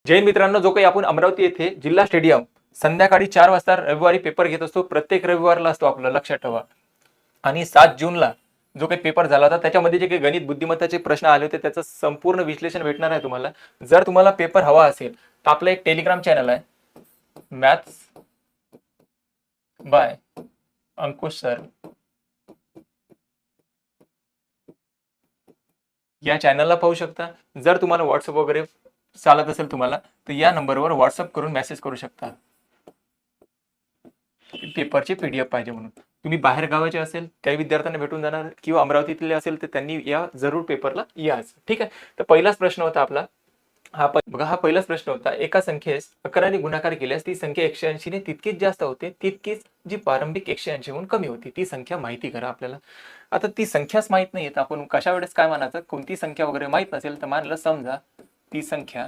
जैन मित्रांनो, जो काही आपण अमरावती येथे जिल्हा स्टेडियम संध्याकाळी 4 वाजता रविवारी पेपर घेत असतो. प्रत्येक रविवारला असतो आपलं, लक्षात ठेवा. आणि 7 जूनला जो काही पेपर झाला होता त्याच्यामध्ये जे काही गणित बुद्धिमत्ताचे प्रश्न आले होते त्याचं संपूर्ण विश्लेषण भेटणार आहे तुम्हाला. जर तुम्हाला पेपर हवा असेल तर आपलं एक टेलिग्राम चॅनल आहे, मॅथ्स बाय अंकुश सर. या चॅनलला पाहू शकता. जर तुम्हाला व्हॉट्सअप वगैरे चालत असेल तुम्हाला तर या नंबरवर व्हॉट्सअप करून मेसेज करू शकता. पेपरची PDF पाहिजे म्हणून. तुम्ही बाहेर गावाचे असेल काही विद्यार्थ्यांना भेटून जाणार, किंवा अमरावतीतले असेल तर त्यांनी या जरूर पेपरला याच. ठीक आहे. तर पहिलाच प्रश्न होता आपला हा पहिलाच प्रश्न होता. एका संख्येस 11 ने गुणाकार केल्यास ती संख्या 180 ने तितकीच जास्त होते, तितकीच जी प्रारंभिक 180 हून कमी होती ती संख्या माहिती करा आपल्याला. आता ती संख्याच माहित नाहीये तर आपण कशा वेळेस काय मानायचं, कोणती संख्या वगैरे माहित नसेल तर मानलं, समजा ती संख्या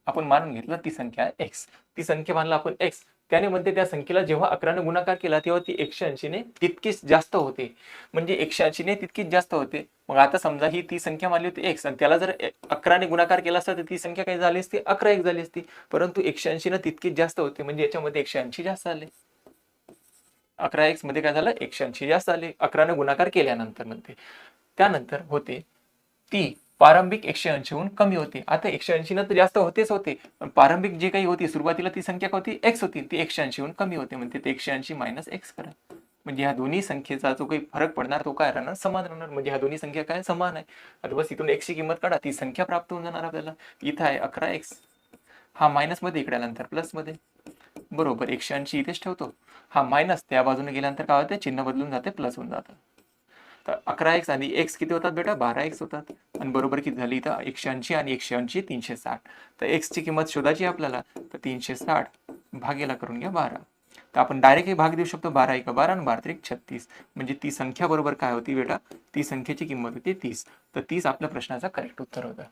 आपण मानून घेतलं ती संख्या x. ती संख्या मानलं आपण x. त्याने म्हणते त्या संख्येला जेव्हा 11 ने गुणाकार केला तेव्हा ती 180 ने तितकीच जास्त होते. म्हणजे 180 ने तितकीच जास्त होते. मग आता समजा ही ती संख्या मानली होती x आणि त्याला जर 11 ने गुणाकार केला असता तर ती संख्या काय झाली असती, 11x झाली असती. परंतु 180 ने तितकीच जास्त होते म्हणजे याच्यामध्ये 180 जास्त आले. 11x मध्ये काय झालं, 180 जास्त आले 11 ने गुणाकार केल्यानंतर. म्हणते त्यानंतर होते ती प्रारंभिक 180 हून कमी होते. आता 180 न तर जास्त होतेच होते, पण प्रारंभिक जी काही होती सुरुवातीला ती संख्या होती x होती, ती 180 हून कमी होते. म्हणते ते 180 मायनस x करा. म्हणजे ह्या दोन्ही संख्येचा जो काही फरक पडणार तो काय राहणार, समान राहणार. म्हणजे ह्या दोन्ही संख्या काय समान आहे. आता बस इथून x ची किंमत काढा, ती संख्या प्राप्त होऊन जाणार आपल्याला. इथं आहे 11x, हा मायनस मध्ये इकडे आल्यानंतर प्लस मध्ये, बरोबर 180 इथेच ठेवतो. हा मायनस त्या बाजूने गेल्यानंतर काय होते, चिन्ह बदलून जाते, प्लस होऊन जातं. तर 11x आणि x किती होतात बेटा, 12x होतात. आणि बरोबर किती झाली इथं, 180 आणि 180 360. तर x ची किंमत शोधायची आपल्याला, तर 360 भागेला करून घ्या 12. तर आपण डायरेक्ट हे भाग देऊ शकतो, 12 1 12 आणि 12 3 36. म्हणजे ती संख्या बरोबर काय होती बेटा, ती संख्येची किंमत होती 30. तर 30 आपल्या प्रश्नाचा करेक्ट उत्तर होतं.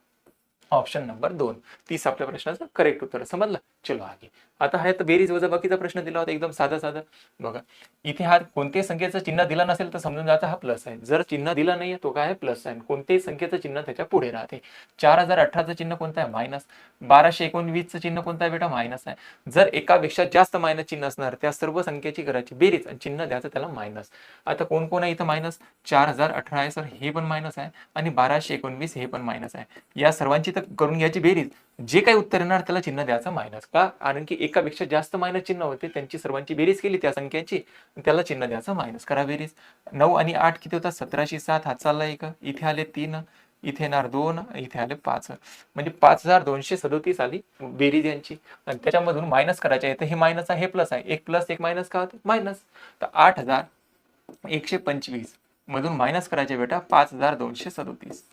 ऑप्शन नंबर 2, 30 आपल्या प्रश्नाचं करेक्ट उत्तर. समजलं. चलो आगे. आता हा तर बेरीज वजाबाकीचा प्रश्न दिला होता, एकदम साधा साधा. बघा इथे हा कोणत्याही संख्येचं चिन्ह दिला नसेल तर समजून जाता हा प्लस आहे. जर चिन्ह दिला नाहीये तो काय आहे, प्लस आहे. कोणत्याही संख्येचं चिन्ह त्याच्या पुढे राहते. 4018चं चिन्ह कोणतं आहे, मायनस. 1219चं चिन्ह कोणतं आहे बेटा, मायनस आहे. जर एकापेक्षा जास्त मायनस चिन्ह असणार त्या सर्व संख्येची करायची बेरीज आणि चिन्ह द्यायचं त्याला मायनस. आता कोण कोण आहे इथं मायनस, 4018 आहे सर, हे पण मायनस आहे, आणि 1219 हे पण मायनस आहे. या सर्वांची तर करून घ्यायची बेरीज, जे काही उत्तर येणार त्याला चिन्ह द्यायचं मायनस. का, कारण की एकापेक्षा जास्त मायनस चिन्ह होते, त्यांची सर्वांची बेरीज केली त्या संख्येची, त्याला चिन्ह द्यायचं मायनस. करा बेरीज. 9 आणि 8 किती होतात, 1707. हात चालला एक, इथे आले 3, इथे येणार 2, इथे आले 5. म्हणजे 5237 आली बेरीज यांची. आणि त्याच्यामधून मायनस करायचे आहे, तर हे मायनस आहे, हे प्लस आहे. एक प्लस एक मायनस का होते, मायनस. तर 8125 मधून मायनस करायचे बेटा 5237.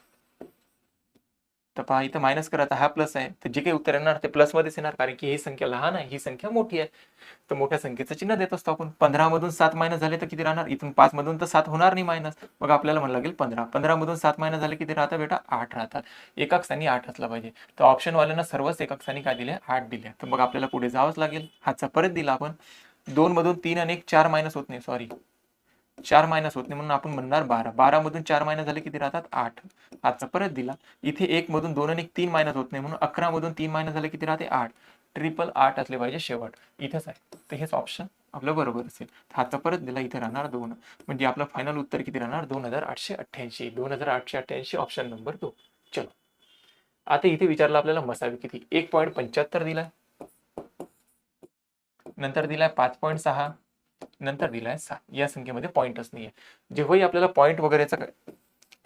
तर पहा इथं मायनस करायचा, हा प्लस आहे, तर जे काही उत्तर येणार ते प्लस मध्येच येणार, कारण की ही संख्या लहान आहे, ही संख्या मोठी आहे. तर मोठ्या संख्येचं चिन्ह देत असतो आपण. 15 मधून 7 मायनस झाले तर किती राहणार, इथून 5 मधून तर 7 होणार नाही मायनस, मग आपल्याला म्हणायला लागेल 15. 15 मधून 7 मायनस झाले किती राहतात बेटा, 8 राहतात. एका स्थानी 8 असला पाहिजे. तर ऑप्शन वाल्यांना सर्वच एका स्थानी काय दिले, 8 दिले. तर मग आपल्याला पुढे जावंच लागेल. हातचा परत दिला आपण. 2 मधून 3 आणि 1 4 मायनस होत नाही, सॉरी 4 मायनस होत नाही, म्हणून आपण म्हणणार 12. 12 मधून 4 मायनस झाले किती राहतात, 8. हातचा परत दिला. इथे 1 मधून 2 आणि 3 मायनस होत नाही, म्हणून 11 मधून 3 मायनस झाले किती राहते, 8. 888 असले पाहिजे शेवट, इथेच आहे. तर हेच ऑप्शन आपलं बरोबर असेल. हातचा परत दिला, इथे राहणार 2. म्हणजे आपलं फायनल उत्तर किती राहणार, 2888. 2888 ऑप्शन नंबर 2. चलो आता इथे विचारलं आपल्याला मसावी किती, 1.75 दिलाय, नंतर दिलाय 5.6, नंतर दिलाय 7. या संख्येमध्ये पॉईंटच नाहीये. जेव्हाही आपल्याला पॉईंट वगैरेचा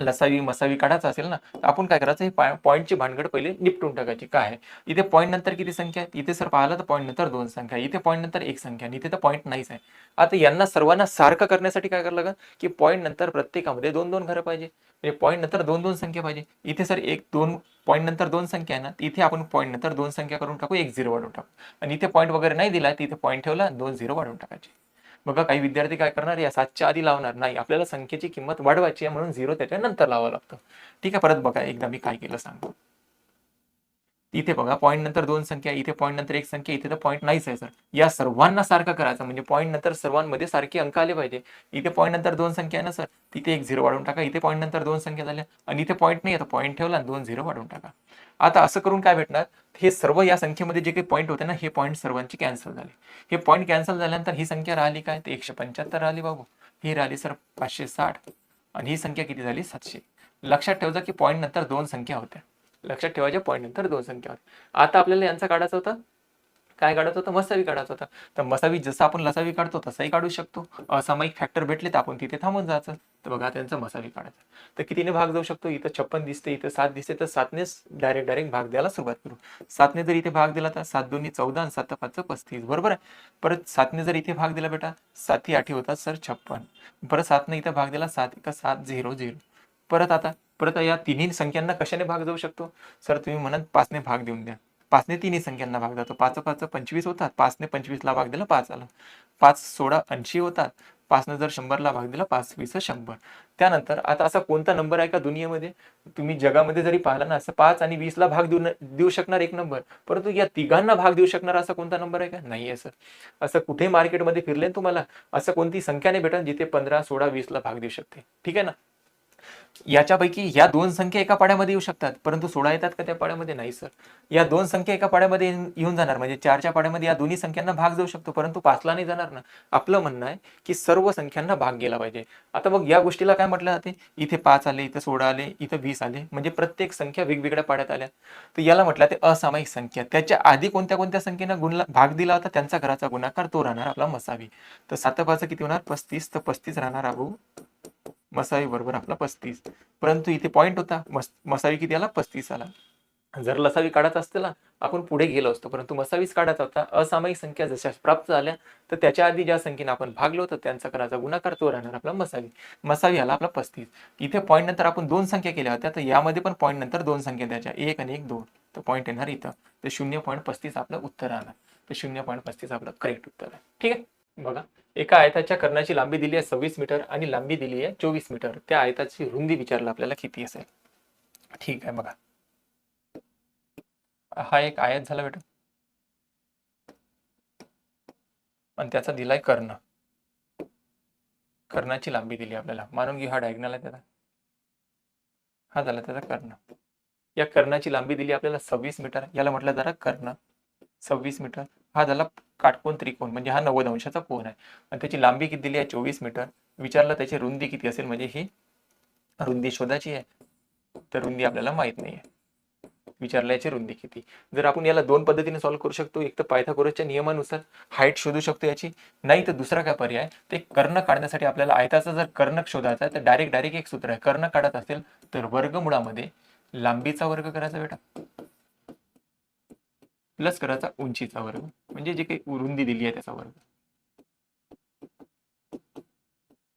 लसावी मसावी काढायचा असेल ना, तर आपण काय करायचं, हे पॉईंटची भानगड पहिले निपटून टाकायची. काय आहे इथे पॉईंट नंतर किती संख्या आहे, इथे सर पाहिलं तर पॉईंट नंतर 2 संख्या, इथे पॉईंट नंतर 1 संख्या, आणि इथे तर पॉईंट नाहीच आहे. आता यांना सर्वांना सारखं करण्यासाठी काय करावं लागेल, की पॉईंट नंतर प्रत्येकामध्ये 2-2 घरं पाहिजे, म्हणजे पॉईंट नंतर 2-2 संख्या पाहिजे. इथे सर 1-2 पॉईंट नंतर 2 संख्या आहे ना, इथे आपण पॉईंट नंतर 2 संख्या करून टाकू, 1 0 वाढवून टाकू. आणि इथे पॉईंट वगैरे नाही दिला, इथे पॉईंट ठेवला, 2 0 वाढवून टाकायचे. बघा काही विद्यार्थी काय करणार, या 7च्या आधी लावणार नाही, आपल्याला संख्येची किंमत वाढवायची आहे म्हणून 0 त्याच्या नंतर लावावं लागतं. ठीक आहे, परत बघा एकदा मी काय केलं सांगतो. इथे बघा पॉईंट नंतर 2 संख्या, इथे पॉईंट नंतर 1 संख्या, इथे तर पॉईंट नाहीच आहे सर. या सर्वांना सारखा करायचा म्हणजे पॉईंट नंतर सर्वांमध्ये सारखे अंक आले पाहिजे. इथे पॉईंट नंतर 2 संख्या आहे ना सर, तिथे 1 0 वाढवून टाका. इथे पॉईंट नंतर 2 संख्या झाल्या आणि इथे पॉईंट नाही आता पॉईंट ठेवला आणि 2 0 वाढवून टाका. आता असं करून काय भेटणार, हे सर्व या संख्येमध्ये जे काही पॉईंट होते ना, हे पॉईंट सर्वांचे कॅन्सल झाले. हे पॉईंट कॅन्सल झाल्यानंतर ही संख्या राहिली काय, ते 175 राहिली बाबू. ही राहिली सर 560 आणि ही संख्या किती झाली 700. लक्षात ठेवायचं की पॉईंट नंतर 2 संख्या होत्या. लक्षात ठेवायच्या पॉईंट नंतर 2 संख्या होत्या. आता आपल्याला यांचा काढायचा होता, काय काढायचं होतं, मसावी काढायचा होता. तर मसावी जसं आपण लसावी काढतो तसाही काढू शकतो. असामायिक फॅक्टर भेटले तर आपण तिथे थांबून जायचं. तर बघा त्यांचा मसावी काढायचा. तर कितीने भाग जाऊ शकतो, इथं 56 दिसते, इथं 7 दिसते, तर 7नेच डायरेक्ट भाग द्यायला सुरुवात करू. 7ने जर इथे भाग दिला तर 7 2 14 आणि 7 5 35, बरोबर आहे. परत 7ने जर इथे भाग दिला बेटा, 7 8 होतात सर 56. परत 7ने इथे भाग दिला, 7 1 7 0 0. परत या तिन्ही संख्यांना कशाने भाग जाऊ शकतो सर, तुम्ही म्हणत 5ने भाग देऊन द्या. 5ने तिन्ही संख्यांना भाग जातो. 5 5 25 होतात. 5ने 25 ला भाग दिला 5 आला. 5 16 80 होतात. 5ने जर 100 ला भाग दिला 5 20 100. त्यानंतर आता असा कोणता नंबर आहे का दुनियेमध्ये, तुम्ही जगामध्ये जरी पाहिला ना, असं 5 आणि 20 ला भाग देऊ शकणार एक नंबर, परंतु या तिघांना भाग देऊ शकणार असा कोणता नंबर आहे का, नाही आहे सर. असं कुठे मार्केटमध्ये फिरले तुम्हाला असं कोणती संख्या नाही भेटेल जिथे 15 16 20 ला भाग देऊ शकते. ठीक आहे ना. याच्यापैकी या 2 संख्या एका पाड्यामध्ये येऊ शकतात, परंतु 16 येतात का त्या पाड्यामध्ये, नाही सर. या 2 संख्या एका पाड्यामध्ये येऊन जाणार, म्हणजे 4च्या पाड्यामध्ये या दोन्ही संख्यांना भाग जाऊ शकतो, परंतु 5ला नाही जाणार ना. आपलं म्हणणं आहे की सर्व संख्यांना भाग गेला पाहिजे. आता मग या गोष्टीला काय म्हटलं जाते, इथे 5 आले, इथे 16 आले, इथे 20 आले, म्हणजे प्रत्येक संख्या वेगवेगळ्या पाड्यात आल्या. तर याला म्हटलं ते असामायिक संख्या. त्याच्या आधी कोणत्या कोणत्या संख्येनं भाग दिला होता, त्यांचा घराचा गुणाकार तो राहणार आपला मसावी. तर 7 5 किती होणार 35, तर 35 राहणार अहो मसावी बरोबर आपला 35. परंतु इथे पॉईंट होता, मसावी किती आला 35 आला. जर लसावी काढायचा असते ना, आपण पुढे गेलो असतो, परंतु मसावीच काढायचा होता. असामायिक संख्या जशा प्राप्त झाल्या तर त्याच्या आधी ज्या संख्येने आपण भागलो होतो त्यांचा करायचा गुणाकार तो राहणार आपला मसावी. मसावी आला आपला 35. इथे पॉईंट नंतर आपण 2 संख्या केल्या होत्या, तर यामध्ये पण पॉईंट नंतर 2 संख्या द्यायच्या, 1 आणि 1 2. तर पॉईंट येणार इथं, तर 0.35 आपलं उत्तर राहणार. तर 0.35 आपलं करेक्ट उत्तर आहे. ठीक आहे. बघा, एका आयताच्या कर्णाची लांबी दिली आहे 26 मीटर आणि लांबी दिली आहे 24 मीटर. त्या आयताची रुंदी विचारलं आपल्याला किती असेल. ठीक आहे. बघा, हा एक आयत झाला बेटा आणि त्याचा दिलाय कर्ण. कर्णाची लांबी दिली आपल्याला, मानून घे हा डायगोनल आहे त्याचा, हा झाला त्याचा कर्ण. या कर्णाची लांबी दिली आपल्याला 26 मीटर, याला म्हटलं जरा कर्ण 26 मीटर. हा झाला काटकोन त्रिकोण, म्हणजे हा 90 अंशाचा कोन आहे आणि त्याची लांबी किती दिली आहे 24 मीटर. विचारलं त्याची रुंदी किती असेल, म्हणजे ही रुंदी शोधायची आहे. तर रुंदी आपल्याला माहित नाही आहे, विचारलं याची रुंदी किती. जर आपण याला 2 पद्धतीने सॉल्व्ह करू शकतो, एक तर पायथागोरसच्या नियमानुसार हाईट शोधू शकतो याची, नाही तर दुसरा काय पर्याय, ते कर्ण काढण्यासाठी आपल्याला आयताचा जर कर्ण शोधायचा आहे तर डायरेक्ट एक सूत्र आहे. कर्ण काढत असेल तर वर्गमुळामध्ये लांबीचा वर्ग करायचा बेटा प्लस करायचा उंचीचा वर्ग, म्हणजे जे काही रुंदी दिली आहे त्याचा वर्ग.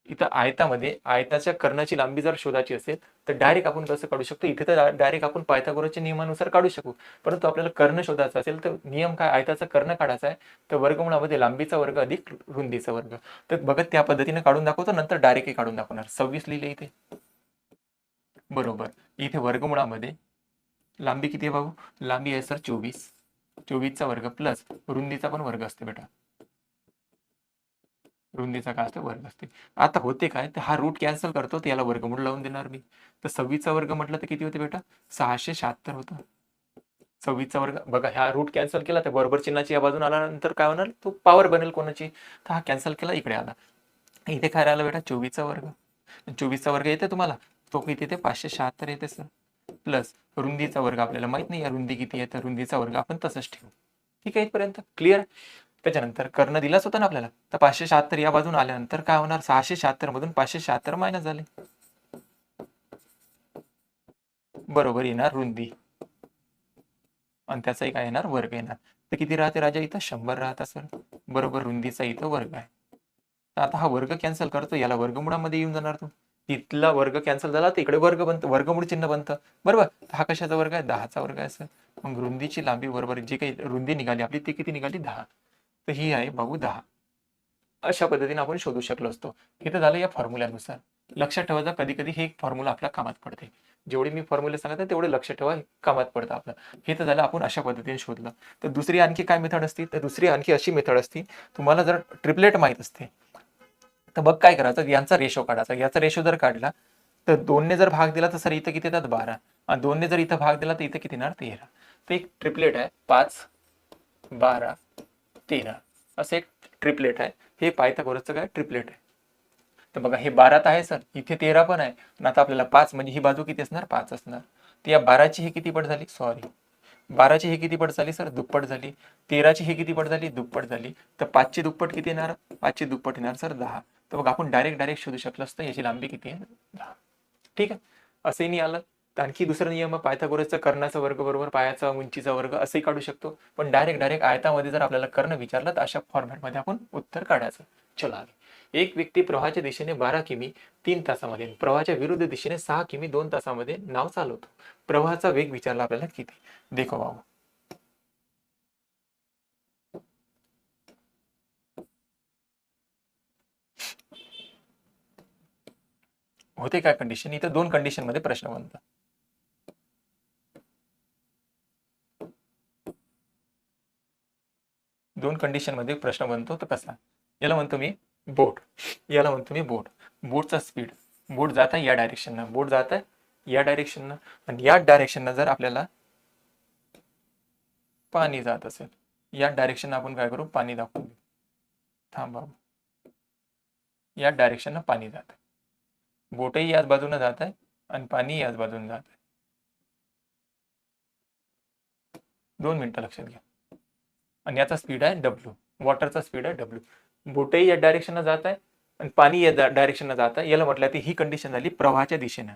इथं आयतामध्ये आयताच्या कर्णाची लांबी जर शोधायची असेल तर डायरेक्ट आपण कसं काढू शकतो, इथे तर डायरेक्ट आपण पायथागोरसच्या नियमानुसार काढू शकू, परंतु आपल्याला कर्ण शोधायचा असेल तर नियम काय, आयताचा कर्ण काढायचा आहे तर वर्गमुळामध्ये लांबीचा वर्ग अधिक रुंदीचा वर्ग. तर बघत त्या पद्धतीने काढून दाखवतो, नंतर डायरेक्ट काढून दाखवणार. 26 लिहिले इथे बरोबर. इथे वर्गमुळामध्ये लांबी किती आहे भाऊ, लांबी आहे सर 24. 24चा वर्ग प्लस रुंदीचा पण वर्ग असते बेटा, रुंदीचा काय असते वर्ग असते. आता होते काय, तर हा रूट कॅन्सल करतो, तर याला वर्गमूळ लावून देणार मी. तर 26चा वर्ग म्हटलं तर किती होते बेटा 676 होतं. 26चा वर्ग बघा, हा रूट कॅन्सल केला तर बरोबर चिन्हाची या बाजून आल्यानंतर काय होणार, तो पॉवर बनेल कोणाची, तर हा कॅन्सल केला इकडे आला. इथे काय राहिला बेटा 24चा वर्ग. 24चा वर्ग येते तुम्हाला, तो किती येते 576 येते सर, प्लस रुंदीचा वर्ग आपल्याला माहित नाही या रुंदी किती आहे, तर रुंदीचा वर्ग आपण तसंच ठेवू. ठीक आहे, इथपर्यंत क्लिअर. त्याच्यानंतर कर्ण दिलाच होता ना आपल्याला, तर 576 या बाजून आल्यानंतर काय होणार, 676 मधून 576 मायनस झाले, बरोबर येणार रुंदी आणि त्याचाही काय येणार वर्ग येणार. तर किती राहते राजा इथं 100 राहता सर, बरोबर रुंदीचा इथं वर्ग आहे. तर आता हा वर्ग कॅन्सल करतो, याला वर्गमुळामध्ये येऊन जाणार, तो इथला वर्ग कॅन्सल झाला तर इकडे वर्ग बनतं, वर्गमूळ चिन्ह बनतं बरोबर. हा कशाचा वर्ग आहे 10चा वर्ग आहे सर. मग रुंदीची लांबी बरोबर जी काही रुंदी निघाली आपली ती किती निघाली 10, तर ही आहे भाऊ 10. अशा पद्धतीने आपण शोधू शकलो असतो. इथं झालं या फॉर्म्युल्यानुसार. लक्षात ठेवायचं कधी कधी हे फॉर्म्युला आपल्या कामात पडते. जेवढे मी फॉर्म्युले सांगत तेवढे लक्ष ठेवा, कामात पडतं आपलं. हे तर झालं आपण अशा पद्धतीने शोधलं. तर दुसरी आणखी काय मेथड असते, तर दुसरी आणखी अशी मेथड असते, तुम्हाला जर ट्रिपलेट माहीत असते तर मग काय करायचं, यांचा रेशो काढायचा. याचा रेशो जर काढला तर 2ने जर भाग दिला तर सर इथं किती येतात 12, आणि 2ने जर इथं भाग दिला तर इथं किती येणार 13. तर एक ट्रिपलेट आहे 5, 12, 13 असं एक ट्रिपलेट आहे. हे पायथागोरसचं काय ट्रिपलेट आहे. तर बघा हे 12 आहे सर, इथे 13 पण आहे, आणि आता आपल्याला 5 म्हणजे ही बाजू किती असणार 5 असणार. तर या 12ची ही किती पट झाली, सॉरी 12ची ही किती पट झाली सर, दुप्पट झाली. 13ची ही किती पट झाली, दुप्पट झाली. तर 5ची दुप्पट किती येणार, 5ची दुप्पट येणार सर 10. तर बघा आपण डायरेक्ट शोधू शकलो असतं याची लांबी किती आहे 10. ठीक आहे, असंही नाही आलं तर आणखी दुसरा नियम आहे पायथागोरसचा, कर्णाचा वर्ग बरोबर पायाचा उंचीचा वर्ग असंही काढू शकतो. पण डायरेक्ट आयतामध्ये जर आपल्याला कर्ण विचारलं तर अशा फॉर्मॅटमध्ये आपण उत्तर काढायचं. चला आगे. एक व्यक्ती प्रवाहाच्या दिशेने 12 किमी 3 तासामध्ये, प्रवाहाच्या विरुद्ध दिशेने 6 किमी 2 तासामध्ये नाव चालवतो. प्रवाहाचा वेग विचारला आपल्याला किती. देखो बाबू, होते काय कंडिशन, इथं 2 कंडिशन मध्ये प्रश्न बनतात. दोन कंडिशन मध्ये प्रश्न बनतो. तर कसा, याला म्हणतो मी बोट, याला म्हणतो मी बोट. बोटचा स्पीड, बोट जात आहे या डायरेक्शननं, बोट जात आहे या डायरेक्शननं, आणि या डायरेक्शननं जर आपल्याला पाणी जात असेल, या डायरेक्शन आपण काय करू, पाणी दाखवू. थांबा, या डायरेक्शननं पाणी जात आहे, बोटही याच बाजूने जात आहे आणि पाणी याच बाजूने जात आहे. 2 मिनिटं लक्षात घ्या. आणि याचा स्पीड आहे डब्ल्यू, वॉटरचा स्पीड आहे डब्ल्यू. बोटही या डायरेक्शननं जात आहे आणि पाणी या डायरेक्शननं जात आहे. याला म्हटलं की ही कंडिशन झाली प्रवाहाच्या दिशेनं.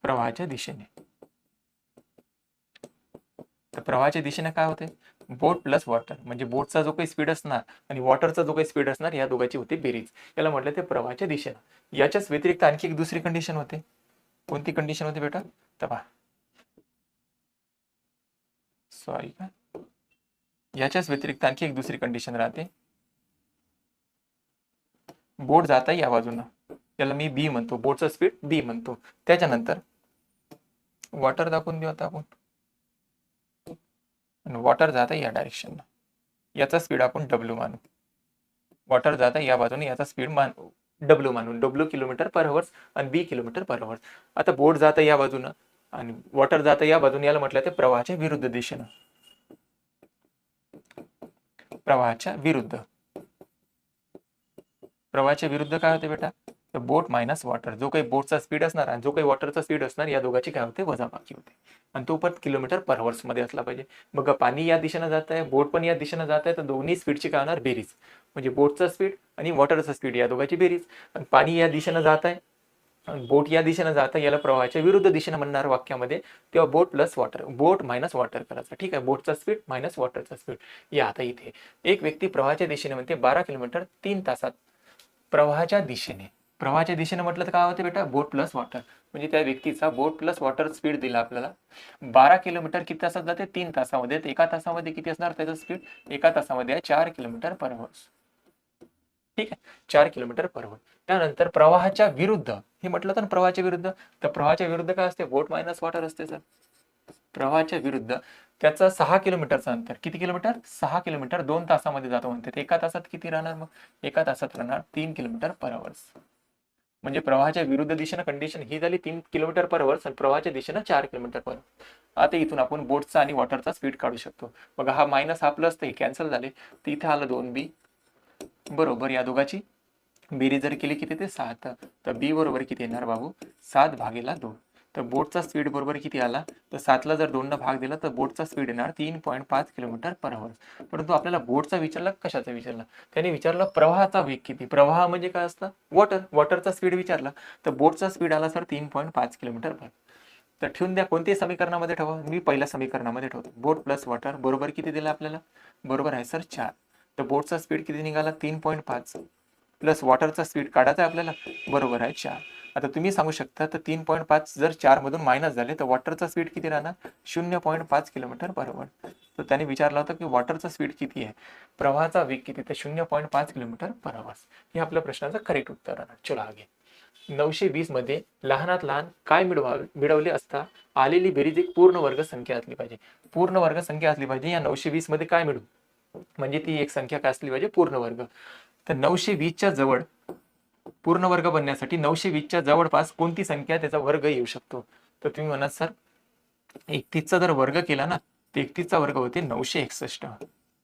प्रवाहाच्या दिशेने, तर प्रवाहाच्या दिशेने काय होते, बोट प्लस वॉटर, म्हणजे बोटचा जो काही स्पीड असणार आणि वॉटरचा जो काही स्पीड असणार या दोघांची होती बेरीज. याला म्हटलं ते प्रवाहाच्या दिशेनं. याच्याच व्यतिरिक्त आणखी एक दुसरी कंडिशन होते. कोणती कंडिशन होती बेटा, तर सॉरी का, याच्याच व्यतिरिक्त आणखी एक दुसरी कंडिशन राहते. बोट जात आहे या बाजूनं, याला मी बी म्हणतो, बोटचा स्पीड बी म्हणतो. त्याच्यानंतर वॉटर दाखवून देऊ आता आपण, वॉटर जात आहे या डायरेक्शनला, याचा स्पीड आपण डब्ल्यू मानू. वॉटर जात आहे या बाजूने, याचा स्पीड डब्ल्यू मानून, डब्ल्यू किलोमीटर पर आवर्स आणि बी किलोमीटर पर आवर्स. आता बोट जात आहे या बाजूनं आणि वॉटर जात आहे या बाजूने, याला म्हटलं ते प्रवाहाच्या विरुद्ध दिशेनं. प्रवाहाच्या विरुद्ध, प्रवाहाच्या विरुद्ध काय होते बेटा, तर बोट मायनस वॉटर, जो काही बोटचा स्पीड असणार आणि जो काही वॉटरचा स्पीड असणार या दोघांची काय होते वजाबाकी होते, आणि तो पण किलोमीटर पर आवर्स मध्ये असला पाहिजे. बघा पाणी या दिशेनं जात आहे, बोट पण या दिशेनं जात आहे, तर दोन्ही स्पीडची काय होणार बेरीज, म्हणजे बोटचा स्पीड आणि वॉटरचा स्पीड या दोघांची बेरीज. आणि पाणी या दिशेनं जात आहे आणि बोट या दिशेनं जात आहे, याला प्रवाहाच्या विरुद्ध दिशेनं म्हणणार वाक्यामध्ये, तेव्हा बोट प्लस वॉटर, बोट मायनस वॉटर करायचा. ठीक आहे, बोटचा स्पीड मायनस वॉटरचा स्पीड. या आता इथे एक व्यक्ती प्रवाहाच्या दिशेने म्हणते 12 किलोमीटर 3 तासात, प्रवाहाच्या दिशेने, प्रवाहाच्या दिशेने म्हटलं तर काय होते बेटा, बोट प्लस वॉटर, म्हणजे त्या व्यक्तीचा बोट प्लस वॉटर स्पीड दिला आपल्याला. 12 किलोमीटर किती तासात जाते, 3 तासामध्ये. एका तासामध्ये किती असणार त्याचं स्पीड, एका तासामध्ये आहे 4 किलोमीटर पर आवर्स. ठीक आहे, 4 किलोमीटर पर आवर. त्यानंतर प्रवाहाच्या विरुद्ध, हे म्हटलं तर प्रवाहाच्या विरुद्ध, तर प्रवाहाच्या विरुद्ध काय असते, बोट मायनस वॉटर असते सर. प्रवाहाच्या विरुद्ध त्याचा 6 किलोमीटरचं अंतर, किती किलोमीटर, 6 किलोमीटर 2 तासामध्ये जातो म्हणते. एका तासात किती राहणार मग, एका तासात राहणार 3 किलोमीटर पर आवर्स. म्हणजे प्रवाहाच्या विरुद्ध दिशेनं कंडिशन ही झाली 3 किलोमीटर पर आवर्स आणि प्रवाहाच्या दिशेनं 4 किलोमीटर पर आवर. आता इथून आपण बोटचा आणि वॉटरचा स्पीड काढू शकतो. बघा हा मायनस हा प्लस ते कॅन्सल झाले, तर इथे आलं 2b बरोबर, या दोघांची बेरीज जर केली किती ते 7, तर बी बरोबर किती येणार बाबू, 7/2. तर बोटचा स्पीड बरोबर किती आला, तर 7ला जर 2 भाग दिला तर बोटचा स्पीड येणार 3.5 किलोमीटर पर आवर. परंतु आपल्याला बोटचा विचारला, कशाचा विचारला, त्याने विचारला प्रवाहाचा वेग किती. प्रवाह म्हणजे काय असतं, वॉटर, वॉटरचा स्पीड विचारला, तर बोटचा स्पीड आला सर 3.5 किलोमीटर पर. तर ठेवून द्या, कोणत्याही समीकरणामध्ये ठेवा, मी पहिल्या समीकरणामध्ये ठेवतो. बोट प्लस वॉटर बरोबर किती दिलं आपल्याला, बरोबर आहे सर 4. तर बोटचा स्पीड किती निघाला 3.5, प्लस वॉटरचा स्पीड काढायचा आहे आपल्याला, बरोबर आहे 4. आता तुम्ही सांगू शकता तर 3.5 जर 4 मधून मायनस झाले तर वॉटरचा स्पीड किती राहणार 0.5 किलोमीटर पर आवर. तर त्याने विचारलं होतं की वॉटरचा स्पीड किती आहे, प्रवाहाचा वेग किती, तर 0.5 किलोमीटर पर आवर. हे आपल्या प्रश्नाचं करेक्ट उत्तर राहणार. चला आगे. 920 मध्ये लहानात लहान काय मिळवले असता आलेली बेरीज एक पूर्ण वर्ग संख्या असली पाहिजे. पूर्ण वर्ग संख्या असली पाहिजे. या 920 मध्ये काय मिळू, म्हणजे ती एक संख्या काय असली पाहिजे, पूर्ण वर्ग. तर 920च्या जवळ पूर्ण वर्ग बनण्यासाठी 920च्या जवळपास कोणती संख्या त्याचा वर्ग येऊ शकतो. तर तुम्ही म्हणा सर 31चा जर वर्ग केला ना तर 31चा वर्ग होते 961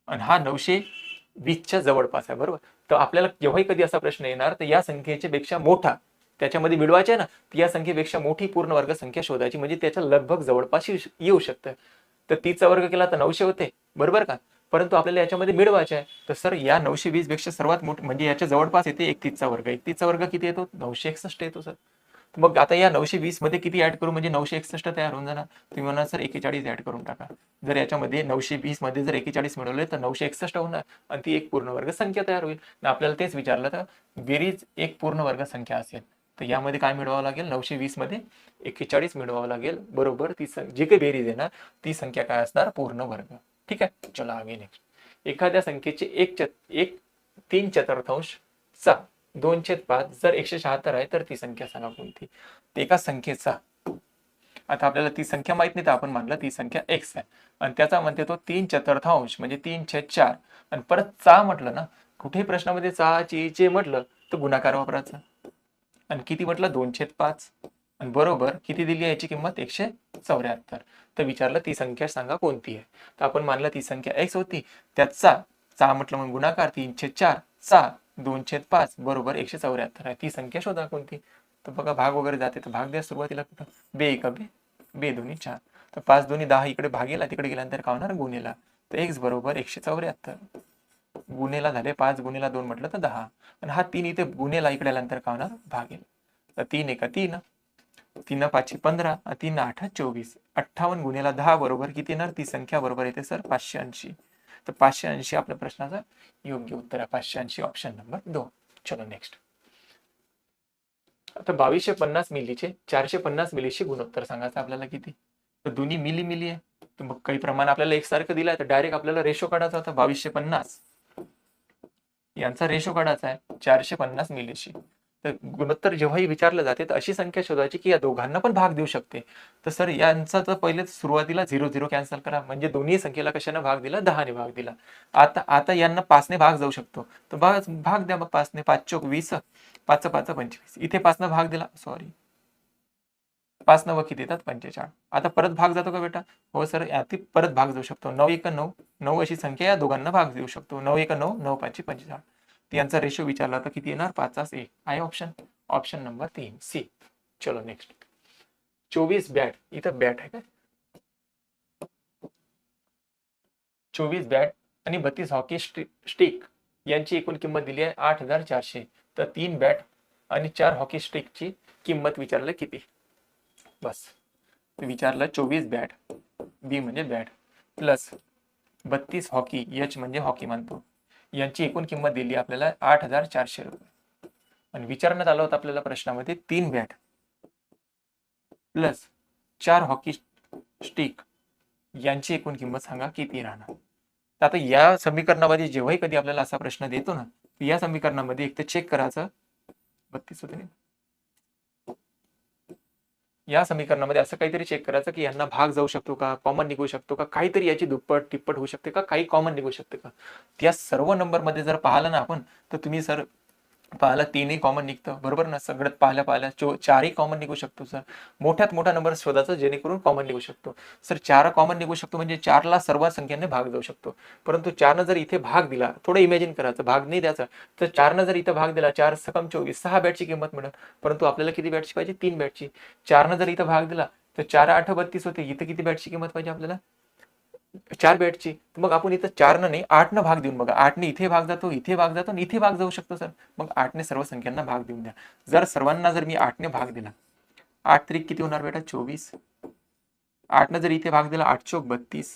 आणि हा 920च्या जवळपास आहे, बरोबर. तर आपल्याला जेव्हाही कधी असा प्रश्न येणार तर या संख्येच्या पेक्षा मोठा त्याच्यामध्ये मिळवायचे आहे ना, तर या संख्येपेक्षा मोठी पूर्ण वर्ग संख्या शोधायची, म्हणजे त्याच्या लगभग जवळपास येऊ शकतं. तर 30चा वर्ग केला तर 900 होते, बरोबर का, परंतु आपल्याला याच्यामध्ये मिळवायचे आहे. तर सर या 920 पेक्षा सर्वात मोठे म्हणजे याच्या जवळपास येते 31चा वर्ग. 31चा वर्ग किती येतो 961 येतो सर. मग आता या 920 मध्ये किती ऍड करू म्हणजे 961 तयार होऊन जाणार. तुम्ही म्हणा सर 41 ऍड करून टाका. जर याच्यामध्ये 920 मध्ये जर 41 मिळवले तर 961 होणार आणि ती एक पूर्ण वर्ग संख्या तयार होईल. आपल्याला तेच विचारलं तर बेरीज एक पूर्ण वर्ग संख्या असेल तर यामध्ये काय मिळवावं लागेल, 920 मध्ये 41 मिळवावं लागेल, बरोबर. ती जी काही बेरीज आहे ना ती संख्या काय असणार, पूर्ण वर्ग. ठीक आहे, चला आगे नेक्स्ट. एखाद्या संख्येचे एक 3/4 चा 2/5 जर 176 आहे तर ती संख्या सांगा कोणती. एका संख्येचा, आता आपल्याला ती संख्या माहित नाही तर आपण मानलं ती संख्या x आहे आणि त्याचा म्हणते तो 3/4 म्हणजे 3/4 आणि परत चा म्हटलं ना, कुठेही प्रश्नामध्ये चा चे म्हटलं तर गुणाकार वापरायचा आणि किती म्हटलं 2/5 आणि बरोबर किती दिली याची किंमत 174. तर विचारलं ती संख्या सांगा कोणती आहे. तर आपण मानलं ती संख्या x होती, त्याचा चा म्हटलं मग गुणाकार 3/4 चा 2/5 बरोबर 174 आहे. ती संख्या शोधा कोणती. तर बघा भाग वगैरे जाते तर भाग द्या सुरुवातीला कुठं, बे एका बे, बे दोन्ही 4, तर 5 दोन्ही 10 इकडे भागेला तिकडे गेल्यानंतर काय होणार गुणेला. तर x बरोबर 174 गुणेला झाले 5 गुणेला 2 म्हटलं तर 10 आणि हा 3 इथे गुणेला इकडे आल्यानंतर काय होणार भागेल. तर 3 एका 3, 3 5 15, 3 8 24, 58 गुणेला 10 बरोबर किती येणार, ती संख्या बरोबर येते सर 580. तर 580 आपल्या प्रश्नाचं योग्य उत्तर आहे. 580 ऑप्शन नंबर 2. चलो नेक्स्ट. आता 2250 मिलीचे 450 मिलीशी गुणोत्तर सांगायचं आपल्याला किती. तर दोन्ही मिली मिली आहे, तर मग काही प्रमाण आपल्याला एकसारखं दिलं आहे तर डायरेक्ट आपल्याला रेशो काढायचा होता. 2250 यांचा रेशो काढायचा आहे 450 मिलीशी. तर गुणोत्तर जेव्हाही विचारलं जाते तर अशी संख्या शोधायची की या दोघांना पण भाग देऊ शकते. तर सर यांचा तर पहिले सुरुवातीला 0 कॅन्सल करा, म्हणजे दोन्ही संख्येला कशाने भाग दिला, 10 ने भाग दिला. आता यांना 5 ने भाग जाऊ शकतो तर भाग द्या मग 5 ने, 5 चोक 20, 5 5 25, इथे 5 ने भाग दिला, सॉरी 5 9 किती येतात 45. आता परत भाग जातो का बेटा, हो सर यात परत भाग जाऊ शकतो. 9 1 9, 9 अशी संख्या या दोघांना भाग देऊ शकतो. 9 1 9, 9 5 45. यांचा रेशो विचारला तर किती येणार 5/1 आहे ऑप्शन, ऑप्शन नंबर 3 सी. चलो नेक्स्ट. 24 बॅट, इथं बॅट आहे काय, 24 बॅट आणि 32 हॉकी स्टिक यांची एकूण किंमत दिली आहे 8400. तर 3 बॅट आणि 4 हॉकी स्टिकची किंमत विचारलं किती. बस विचारलं 24 बॅट, बी म्हणजे बॅट, प्लस 32 हॉकी, एच म्हणजे हॉकी म्हणतो, यांची एकूण किंमत दिली आपल्याला 8400 रुपये आणि विचारण्यात आलं होतं आपल्याला प्रश्नामध्ये 3 बॅट प्लस 4 हॉकी स्टिक यांची एकूण किंमत सांगा किती राहणार. तर आता या समीकरणामध्ये जेव्हाही कधी आपल्याला असा प्रश्न देतो ना, या समीकरणामध्ये एक तर चेक करायचं 32 होते, या समीकरणामध्ये असं काहीतरी चेक करायचं की यांना भाग जाऊ शकतो का, कॉमन निघू शकतो का, काहीतरी याची दुप्पट टिप्पट होऊ शकते का, काही कॉमन निघू शकते का. त्या सर्व नंबर मध्ये जर पाहिलं ना आपण तर तुम्ही सर पाहिला 3ही कॉमन निघतं, बरोबर ना. सगळ्यात पाहिल्या 4ही कॉमन निघू शकतो सर. मोठ्यात मोठा नंबर शोधायचा जेणेकरून कॉमन निघू शकतो. सर 4 कॉमन निघू शकतो म्हणजे 4ला सर्व संख्यांनी भाग जाऊ शकतो. परंतु 4 जर इथे भाग दिला, थोडं इमॅजिन करायचं, भाग नाही द्यायचा, तर 4 जर इथे भाग दिला, 4 सकम 24, 6 बॅटची किंमत मिळेल. परंतु आपल्याला किती बॅटची पाहिजे, 3 बॅटची. 4 जर इथं भाग दिला तर 4 8 32 होते, इथे किती बॅटची किंमत पाहिजे आपल्याला, 4 बॅटची. मग आपण इथं 4 नाही 8 न भाग देऊन बघा, 8 ने इथे भाग जातो, इथे भाग जातो आणि इथे भाग जाऊ शकतो सर. मग 8 ने सर्व संख्यांना भाग देऊन द्या. जर सर्वांना जर मी 8 ने भाग दिला, 8 त्रिक किती होणार बेटा 24, 8 ने जर इथे भाग दिला 8 चोक 32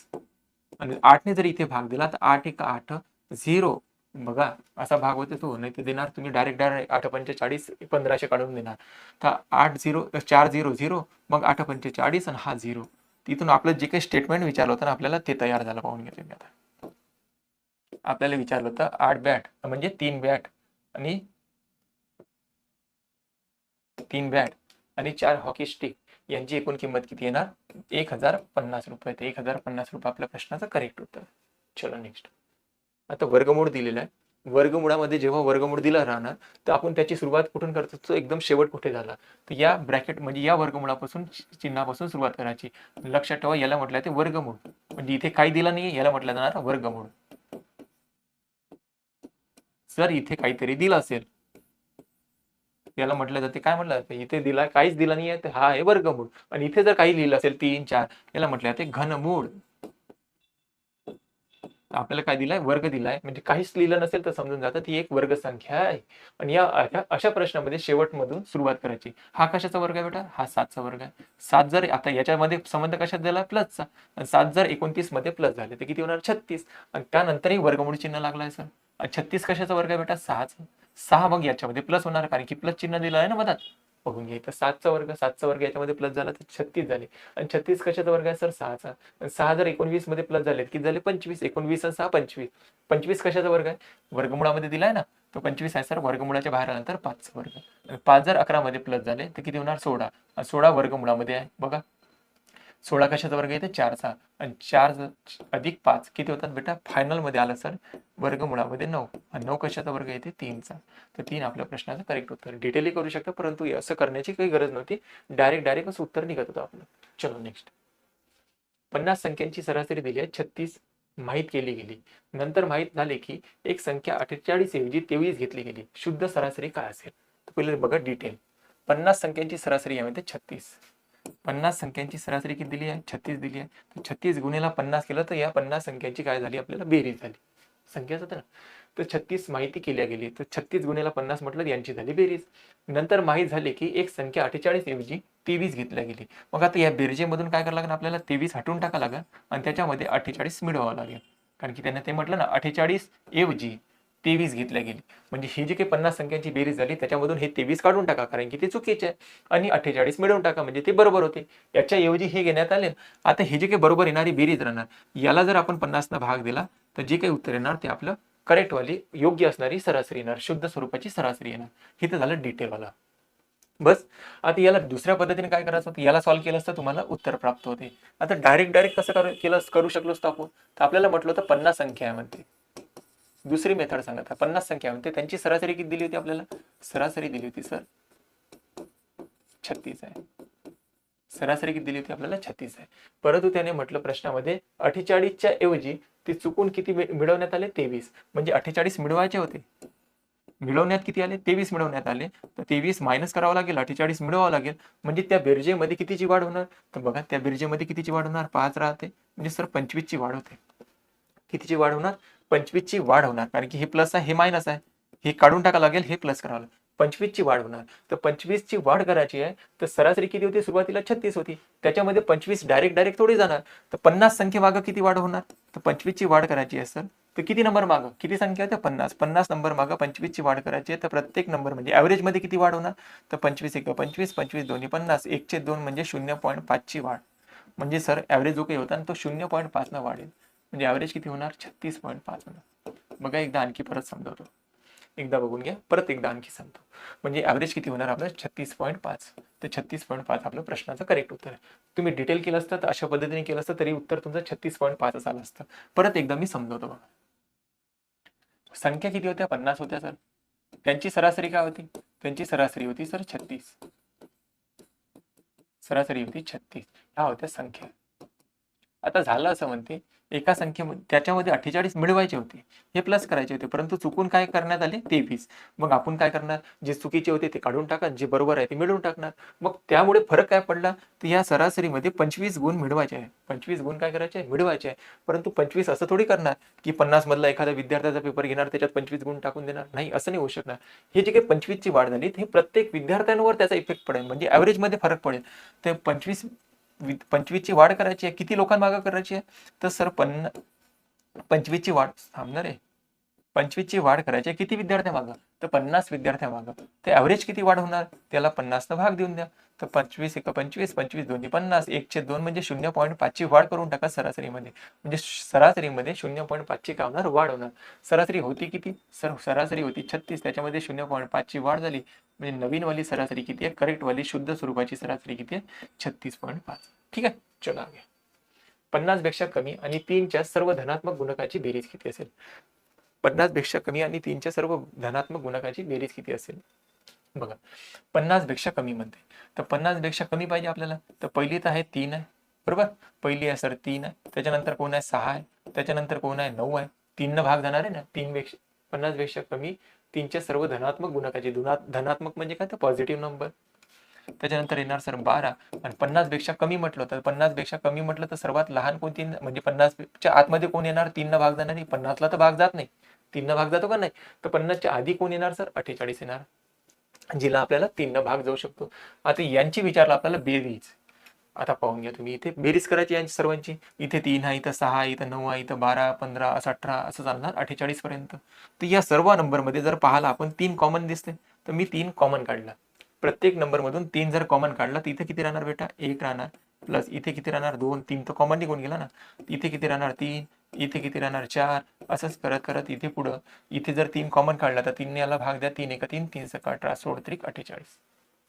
आणि 8 ने जर इथे भाग दिला तर 8 1 8 0 बघा असा भाग होते तो, नाही तर देणार तुम्ही डायरेक्ट 8×45 1500 काढून देणार. तर 4 0 0 मग 8×45 आणि हा 0. तिथून आपलं जे काही स्टेटमेंट विचारलं होतं ना आपल्याला ते तयार झालं. पाहून घेतलं मी आता. आपल्याला विचारलं होतं 8 बॅट म्हणजे 3 बॅट आणि 4 हॉकी स्टिक यांची एकूण किंमत किती येणार? 1050 रुपये. ते 1050 रुपये आपल्या प्रश्नाचं करेक्ट उत्तर. चलो नेक्स्ट. आता वर्गमूळ दिलेला आहे. वर्गमुळामध्ये जेव्हा वर्गमूळ दिला राहणार तर आपण त्याची सुरुवात कुठून करतो? तो एकदम शेवट कुठे झाला तर या ब्रॅकेट म्हणजे या वर्गमुळापासून चिन्हापासून सुरुवात करायची. लक्षात ठेवा याला म्हटलं ते वर्गमूळ. म्हणजे इथे काही दिला नाही याला म्हटलं जाणार वर्गमूळ. जर इथे काहीतरी दिलं असेल याला म्हटलं जाते काय म्हटलं जातं? इथे दिला काहीच दिला नाहीये तर हा आहे वर्गमूळ. आणि इथे जर काही लिहिलं असेल 3 4 याला म्हटलं जाते घनमूळ. आपल्याला काय दिलाय? वर्ग दिलाय. म्हणजे काहीच लिहिलं नसेल तर समजून जातं ती एक वर्ग संख्या आहे. आणि या अशा प्रश्नामध्ये शेवटमधून सुरुवात करायची. हा कशाचा वर्ग आहे बेटा? हा 7चा वर्ग आहे. 7 जर आता याच्यामध्ये संबंध कशात दिला? प्लसचा. आणि 7 जर 29 मध्ये प्लस झाले तर किती होणार? 36. आणि त्यानंतरही वर्गमूळ चिन्ह लागलाय सर. 36 कशाचा वर्ग आहे बेटा? 6चा. 6 मग याच्यामध्ये प्लस होणार कारण की प्लस चिन्ह दिलं आहे ना मधात. बघून घ्या इथं 7चा वर्ग याच्यामध्ये प्लस झाला तर 36 झाले. आणि 36 कशाचा वर्ग आहे सर? 6चा. 6 जर 19 मध्ये प्लस झाले किती झाले? 25. 19 आणि 6 25. 25 कशाचा वर्ग आहे? वर्गमुळामध्ये दिलाय ना तो 25 आहे सर. वर्गमुळाच्या बाहेर आल्यानंतर 5चा वर्ग. आणि 5 जर 11 मध्ये प्लस झाले तर किती होणार? 16. 16 वर्गमुळामध्ये आहे बघा. 16 कशाचा वर्ग येते? 4चा. आणि 4 अधिक 5 किती होतात बेटा? फायनल मध्ये आलं सर वर्गमुळामध्ये 9. आणि 9 कशाचा वर्ग येते? 3चा. तर 3 आपल्या प्रश्नाचं करेक्ट उत्तर. डिटेलही करू शकता परंतु असं करण्याची काही गरज नव्हती. डायरेक्ट असं उत्तर निघत होतं आपलं. चलो नेक्स्ट. 50 संख्यांची सरासरी दिली आहे 36 माहीत केली गेली. नंतर माहीत झाले की एक संख्या 48 ऐवजी 23 घेतली गेली. शुद्ध सरासरी काय असेल? तर पहिले बघा डिटेल. 50 संख्यांची सरासरी यामध्ये 36. 50 संख्यांची सरासरी किती दिली आहे? 36 दिली आहे. तर 36 गुणिले 50 केलं तर या 50 संख्यांची काय झाली? आपल्याला बेरीज झाली. संख्याच होतं ना. तर 36 माहिती केल्या गेली. तर 36 गुणिले 50 म्हटलं यांची झाली बेरीज. नंतर माहीत झाले की एक संख्या 48 ऐवजी 23 घेतल्या गेली. मग आता या बेरजेमधून काय करावं लागेल? आपल्याला 23 हटवून टाकावं लागेल आणि त्याच्यामध्ये 48 मिळवावं लागेल. कारण की त्याने ते म्हटलं ना 48 ऐवजी 23 घेतल्या गेली. म्हणजे ही जी काही 50 संख्यांची बेरीज झाली त्याच्यामधून हे 23 काढून टाका कारण की ते चुकीचे आहे. आणि 48 मिळवून टाका म्हणजे ते बरोबर होते. याच्या ऐवजी हे घेण्यात आले. आता हे जे काही बरोबर येणारी बेरीज राहणार याला जर आपण 50 ना भाग दिला तर जे काही उत्तर येणार ते आपलं करेक्ट वाली योग्य असणारी सरासरी येणार. शुद्ध स्वरूपाची सरासरी येणार. हे तर झालं डिटेलवाला. बस. आता याला दुसऱ्या पद्धतीने काय करायचं होतं? याला सॉल्व्ह केलं असतं तुम्हाला उत्तर प्राप्त होते. आता डायरेक्ट कसं करू शकलो असतो आपण? तर आपल्याला म्हटलं होतं 50 संख्या म्हणते. दुसरी मेथड सांगत 50 संख्या म्हणते त्यांची सरासरी किती दिली होती आपल्याला? सरासरी दिली होती सर 36 आहे. सरासरी किती दिली होती आपल्याला? 36 आहे. परंतु त्याने म्हटलं प्रश्नामध्ये 48च्या ऐवजी ते चुकून किती मिळवण्यात आले? 23. म्हणजे 48 मिळवायचे होते. मिळवण्यात किती आले? 23 मिळवण्यात आले. तर 23 मायनस करावं लागेल, 48 मिळवावं लागेल. म्हणजे त्या बेरजेमध्ये कितीची वाढ होणार? तर बघा त्या बेरजेमध्ये कितीची वाढ होणार? 5 राहते. म्हणजे सर 25 ची वाढ होते. कितीची वाढ होणार? 25 ची वाढ होणार. कारण की हे प्लस आहे हे मायनस आहे. हे काढून टाकावं लागेल हे प्लस करावं लागेल. 25 ची वाढ होणार. तर 25 ची वाढ करायची आहे तर सरासरी किती होती? सुरुवातीला 36 होती. त्याच्यामध्ये 25 डायरेक्ट थोडी जाणार. तर 50 संख्येमागं किती वाढ होणार? तर 25 ची वाढ करायची आहे सर. तर किती नंबर मागं? किती संख्या आहे? 50. 50 नंबर मागं 25 ची वाढ करायची आहे. तर प्रत्येक नंबर म्हणजे ॲव्हरेज मध्ये किती वाढ होणार? तर 25 1 25 25 दोन्ही 50 1/2 म्हणजे 0.5 ची वाढ. म्हणजे सर ॲव्हरेज जो काही होता ना तो 0.5 न वाढेल. म्हणजे ॲव्हरेज किती होणार? 36.5 होणार. बघा एकदा आणखी परत समजावतो. एकदा बघून घ्या परत एकदा आणखी सांगतो. म्हणजे ॲव्हरेज किती होणार आपलं? 36.5. तर 36.5 आपलं प्रश्नाचं करेक्ट उत्तर आहे. तुम्ही डिटेल केलं असतं तर अशा पद्धतीने केलं असतं तरी उत्तर तुमचं 36.5 आलं असतं. परत एकदा मी समजावतो बघा. संख्या किती होत्या? 50 होत्या सर. त्यांची सरासरी काय होती? त्यांची सरासरी होती सर 36. सरासरी होती 36. ह्या होत्या संख्या. आता झालं असं म्हणते एका संख्येमध्ये त्याच्यामध्ये 48 मिळवायचे होते. हे प्लस करायचे होते परंतु चुकून काय करण्यात आले? 23. मग आपण काय करणार? जे चुकीचे होते ते काढून टाका, जे बरोबर आहे ते मिळवून टाकणार. मग त्यामुळे फरक काय पडला? तर या सरासरीमध्ये 25 गुण मिळवायचे आहे. 25 गुण काय करायचे? मिळवायचे आहे. परंतु 25 असं थोडी करणार की 50 मधला एखादा विद्यार्थ्याचा पेपर घेणार त्याच्यात 25 गुण टाकून देणार. नाही, असं नाही होऊ शकणार. हे जे काही 25 ची वाढ झाली हे प्रत्येक विद्यार्थ्यांवर त्याचा इफेक्ट पडेल. म्हणजे ॲव्हरेज मध्ये फरक पडेल. तर 25 ची वाढ करायची आहे. किती लोकांमागे करायची आहे? तर सर 25 ची वाढ थांबणार आहे. 25 ची वाढ करायची किती विद्यार्थ्यांमागं, तर 50 विद्यार्थ्यांमागं. तर ॲव्हरेज किती वाढ होणार, त्याला 50 भाग देऊन द्या. तर 25 एक 25, 25 दोन्ही 50, 1/2 म्हणजे 0.5 ची वाढ करून टाका सरासरीमध्ये. म्हणजे सरासरीमध्ये 0.5 ची काय होणार, वाढ होणार. सरासरी होती किती, सरासरी होती 36, त्याच्यामध्ये 0.5 ची वाढ झाली. म्हणजे नवीनवाली सरासरी किती आहे, करेक्टवाली शुद्ध स्वरूपाची सरासरी किती आहे, 36.5. ठीक आहे, चला आगे. 50 पेक्षा कमी आणि 3च्या सर्व धनात्मक गुणकाची बेरीज किती असेल. 50 पेक्षा कमी आणि 3च्या सर्व धनात्मक गुणकाची बेरीज किती असेल. बघा 50 पेक्षा कमी म्हणते, तर 50 पेक्षा कमी पाहिजे आपल्याला. तर पहिली तर आहे 3 आहे, बरोबर. पहिली आहे सर 3 आहे, त्याच्यानंतर कोण आहे 6 आहे, त्याच्यानंतर कोण आहे 9 आहे. 3 न भाग जाणार आहे ना, 3 पेक्षा 50 पेक्षा कमी 3च्या सर्व धनात्मक गुणकाची. धनात्मक म्हणजे काय, तर पॉझिटिव्ह नंबर. त्याच्यानंतर येणार सर 12. आणि 50 पेक्षा कमी म्हटलं तर 50 पेक्षा कमी म्हटलं तर सर्वात लहान कोणती, म्हणजे 50च्या आतमध्ये कोण येणार, 3 न भाग जाणार नाही. 50ला तर भाग जात नाही, 3 न भाग जातो का नाही. तर 50च्या आधी कोण येणार सर, 48 येणार, जिला आपल्याला 3 न भाग जाऊ शकतो. आता यांची विचारलं आपल्याला बेरीज. आता पाहून घ्या तुम्ही, इथे बेरीज करायची यांची सर्वांची. इथे 3 आहे, इथं 6 आहे, इथं 9 आहे, इथं 12, 15, असं 18, असं चालणार 48 पर्यंत. तर या सर्व नंबरमध्ये जर पाहायला आपण 3 कॉमन दिसते, तर मी 3 कॉमन काढला. प्रत्येक नंबरमधून 3 जर कॉमन काढला तर इथे किती राहणार बेटा, 1 राहणार. प्लस इथे किती राहणार, 2. 3 तर कॉमन निघून गेला ना. इथे किती राहणार, 3. इथे किती राहणार, 4. असंच करत करत इथे पुढं. इथे जर 3 कॉमन काढला तर 3 ने याला भाग द्या. 3 1 3, 3 6 18, 16 त्रिक 48.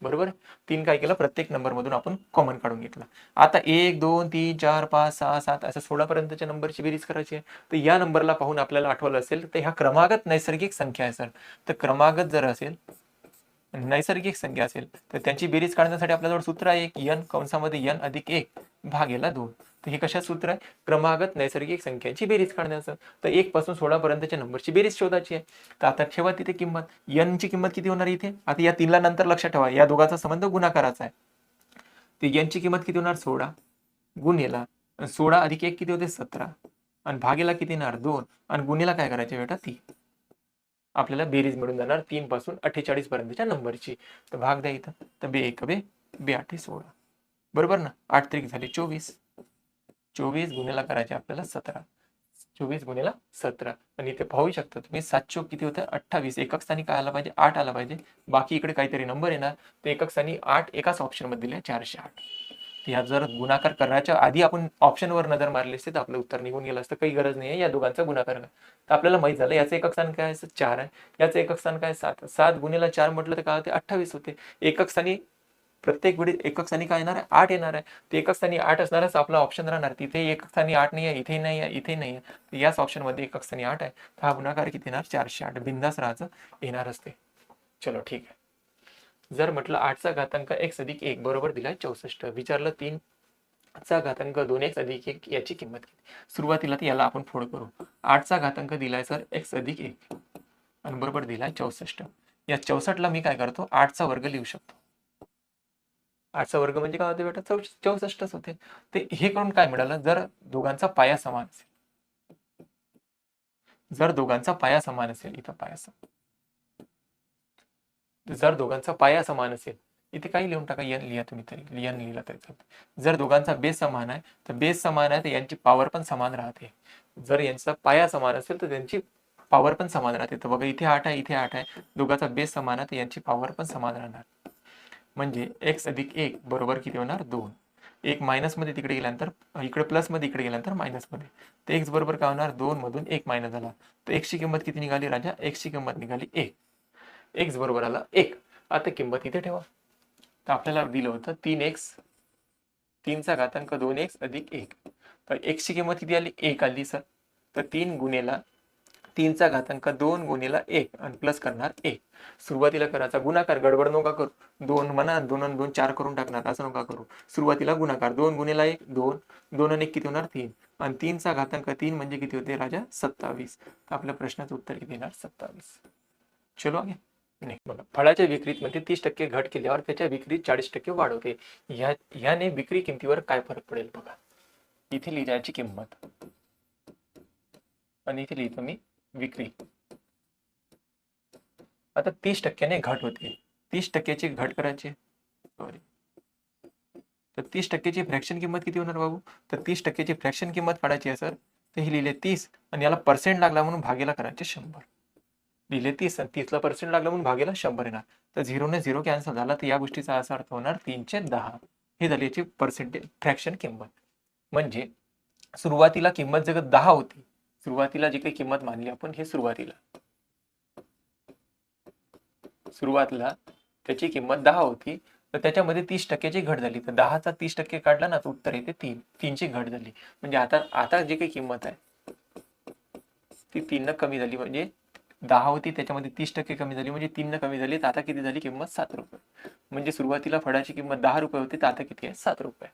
बरोबर. 3 काय केलं, प्रत्येक नंबर मधून आपण कॉमन काढून घेतला. आता 1 2 3 4 5 6 7 असं 16 पर्यंतच्या नंबरची बेरीज करायची आहे. तर या नंबरला पाहून आपल्याला आठवलं असेल तर ह्या क्रमागत नैसर्गिक संख्या आहे सर. तर क्रमागत जर असेल, नैसर्गिक संख्या असेल, तर त्यांची बेरीज काढण्यासाठी आपल्याजवळ सूत्र आहे n कंसामध्ये n अधिक 1 भागेला 2. तर हे कशा सूत्र आहे, क्रमागत नैसर्गिक संख्यांची बेरीज काढण्याचं. तर 1 पासून 16 पर्यंतच्या नंबरची बेरीज शोधायची आहे. तर आता ठेवा तिथे किंमत, n ची किंमत किती होणार इथे. आता या 3 ला नंतर लक्षात ठेवा, या दोघांचा संबंध गुणाकाराचा आहे. तर n ची किंमत किती होणार, 16 गुणेला 16 अधिक 1 किती होते, 17. आणि भागेला किती येणार, 2. आणि गुणेला काय करायचे बेटा, 3. आपल्याला बेरीज मिळून जाणार 3 पासून 48 पर्यंतच्या नंबरची. तर भाग द्या इथं. तर 2 1 2, 2 8 16, बरोबर ना. 8 त्रिक झाले 24. 24 गुणेला करायचे आपल्याला 17. 24 गुणेला 17. आणि इथे पाहू शकता तुम्ही 7 चोक किती होतं, 28. एकक स्थानी काय आला पाहिजे, 8 आला पाहिजे. बाकी इकडे काहीतरी नंबर येणार. तर एकक स्थानी 8 एकाच ऑप्शन मध्ये दिले, 408. या जर गुणाकार करण्याच्या आधी आपण ऑप्शनवर नजर मारली असते तर आपलं उत्तर निघून गेलं असतं. काही गरज नाही आहे या दोघांचा गुणाकार. तर आपल्याला माहित झालं याचं एकक स्थान काय आहे, 4 आहे. याचं एकक स्थान काय, 7. 7 गुणेला 4 म्हटलं तर काय होते, 28 होते. एकक स्थानी प्रत्येक वेळी एकक स्थानी काय येणार आहे, 8 येणार आहे. ते एकक स्थानी 8 असणारच आपला ऑप्शन राहणार. तिथे एकक स्थानी 8 नाही आहे, इथे नाही आहे, इथे नाही आहे. तर याच ऑप्शन मध्ये एकक स्थानी 8 आहे. तर हा गुणाकार किती येणार, 408. बिंदास राहायचं, येणार असते. चलो ठीक आहे. जर म्हटलं 8चा घातांक x अधिक 1 बरोबर दिलाय 64. विचारलं 3चा घातांक 2x अधिक 1 याची किंमत किती. सुरुवातीला याला आपण फोड करू. 8चा घातांक दिलाय सर x अधिक 1 आणि बरोबर दिलाय 64. या 64ला मी काय करतो, 8चा वर्ग लिहू शकतो. 8चा वर्ग म्हणजे काय होते बेटा, 64च होते. ते हे करून काय मिळालं, जर दोघांचा पाया समान असेल, जर दोघांचा पाया समान असेल, इथं पाया समान, जर दोघांचा पाया समान असेल, इथे काही लिहून टाका, n लिहा तुम्ही, तरी n लिहिला तरी चालतं. जर दोघांचा बेस समान आहे तर बेस समान आहे तर यांची पॉवर पण समान राहते. जर यांचा पाया समान असेल तर त्यांची पॉवर पण समान राहते. तर बघा इथे 8 आहे, इथे 8 आहे, दोघांचा बेस समान आहे तर यांची पॉवर पण समान राहणार. म्हणजे x अधिक 1 बरोबर किती होणार, 2. एक मायनस मध्ये तिकडे गेल्यानंतर इकडे प्लस मध्ये इकडे गेल्यानंतर मायनस मध्ये. तर x बरोबर काय होणार, 2 मधून 1 मायनस झाला. तर x ची किंमत किती निघाली राजा, x ची किंमत निघाली 1. x बरोबर आला 1. आता किंमत इथे ठेवा. तर आपल्याला दिलं होतं 3x, 3चा घातांक 2x अधिक 1. तर x ची किंमत किती आली, 1 आली सर. तर 3 गुणेला 3चा घातांक 2 गुणेला 1 आणि प्लस करणार 1. सुरुवातीला करायचा गुणाकार, गडबड नका करू. 2 म्हणा, 2 आणि 2 4 करून टाकणार, असं नका करू. सुरुवातीला गुणाकार, 2 गुणेला 1 2, 2 आणि 1 किती होणार, 3. आणि 3चा घातांक 3 म्हणजे किती होते राजा, 27. तर आपल्या प्रश्नाचं उत्तर किती येणार, 27. चलो आगे. नाही बघा, फळाच्या विक्रीत मध्ये 30% घट केल्यावर त्याच्या विक्रीत 40% वाढ होते. ह्याने विक्री किमतीवर काय फरक पडेल बघा. इथे लिहायची किंमत आणि इथे लिहितो मी विक्री. आता 30%ने घट होते, 30%ची घट करायची, सॉरी, तर 30%ची फ्रॅक्शन किंमत किती होणार बाबू, तर 30%ची फ्रॅक्शन किंमत काढायची आहे सर. तर ही लिहिले 30 आणि याला पर्सेंट लागला म्हणून भागेला करायचे 100. दिले 30 आणि 30ला पर्सेंट लागला म्हणून भागेला 100 येणार. तर 0 ने 0 कॅन्सल झाला, तर या गोष्टीचा असा अर्थ होणार 310. हे झाली याची पर्सेंटेज फ्रॅक्शन किंमत. म्हणजे सुरुवातीला किंमत जर 10 होती, सुरुवातीला जी काही किंमत मानली आपण, हे सुरुवातीला त्याची किंमत 10 होती, तर त्याच्यामध्ये 30%ची घट झाली. तर 10चा 30% काढला ना, तर उत्तर येते 3ची घट झाली. म्हणजे आता जी काही किंमत आहे ती 3 कमी झाली. म्हणजे 10 होती, त्याच्यामध्ये 30% कमी झाली, म्हणजे 3 कमी झाली. तर आता किती झाली किंमत? 7 रुपये. म्हणजे सुरुवातीला फळाची किंमत 10 रुपये होती, तर आता किती आहे? 7 रुपये.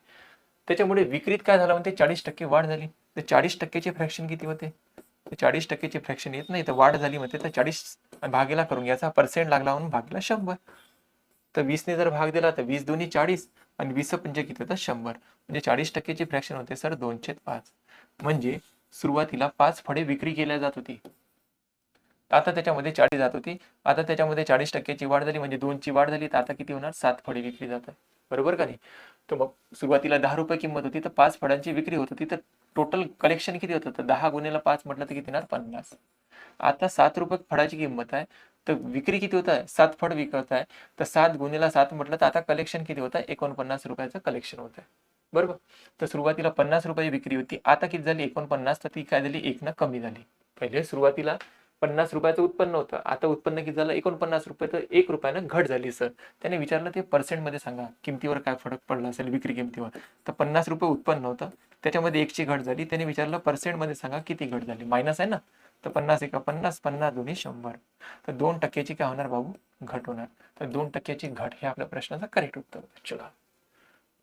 त्याच्यामुळे विक्रीत काय झालं म्हणते? 40% वाढ झाली. तर 40%चे फ्रॅक्शन किती होते? 40%चे फ्रॅक्शन येत नाही, तर वाढ झाली म्हणते. तर 40 भागीला करून याचा पर्सेंट लागला म्हणून भागला 100. तर 20ने जर भाग दिला तर 20 दोन्ही 40 आणि 20 पंचे किती होतं? 100. म्हणजे 40%चे फ्रॅक्शन होते सर 2/5. म्हणजे सुरुवातीला 5 फळे विक्री केल्या जात होती, आता त्याच्यामध्ये 40 जात होती. आता त्याच्यामध्ये 40%ची वाढ झाली, म्हणजे 2ची वाढ झाली. तर आता किती होणार? 7 फळे विक्री जात आहे. बरोबर का नाही? तर मग सुरुवातीला 10 रुपये किंमत होती, तर 5 फळांची विक्री होत होती. तर टोटल कलेक्शन किती होतं? तर 10 गुणिले 5 म्हटलं तर किती येणार? 50. आता 7 रुपये फळाची किंमत आहे, तर विक्री किती होत आहे? 7 फळ विकत आहे. तर 7 गुणिले 7 म्हटलं तर आता कलेक्शन किती होत आहे? 49 रुपयाचं कलेक्शन होत आहे. बरोबर. तर सुरुवातीला 50 रुपये विक्री होती, आता किती झाली? 49. तर ती काय झाली? 1 कमी झाली. पहिले सुरुवातीला 50 रुपयाचं उत्पन्न होतं, आता उत्पन्न किती झालं? 49 रुपये. तर 1 रुपयानं घट झाली सर. त्याने विचारलं ते पर्सेंटमध्ये सांगा, किमतीवर काय फरक पडला असेल विक्री किमतीवर. तर 50 रुपये उत्पन्न होतं, त्याच्यामध्ये 1ची घट झाली. त्याने विचारलं पर्सेंटमध्ये सांगा किती घट झाली. मायनस आहे ना, तर 50 एका 50, 50 दोन्ही 100. तर 2%ची काय होणार बाबू? घट होणार. तर 2%ची घट हे आपल्या प्रश्नाचं करेक्ट उत्तर. चला,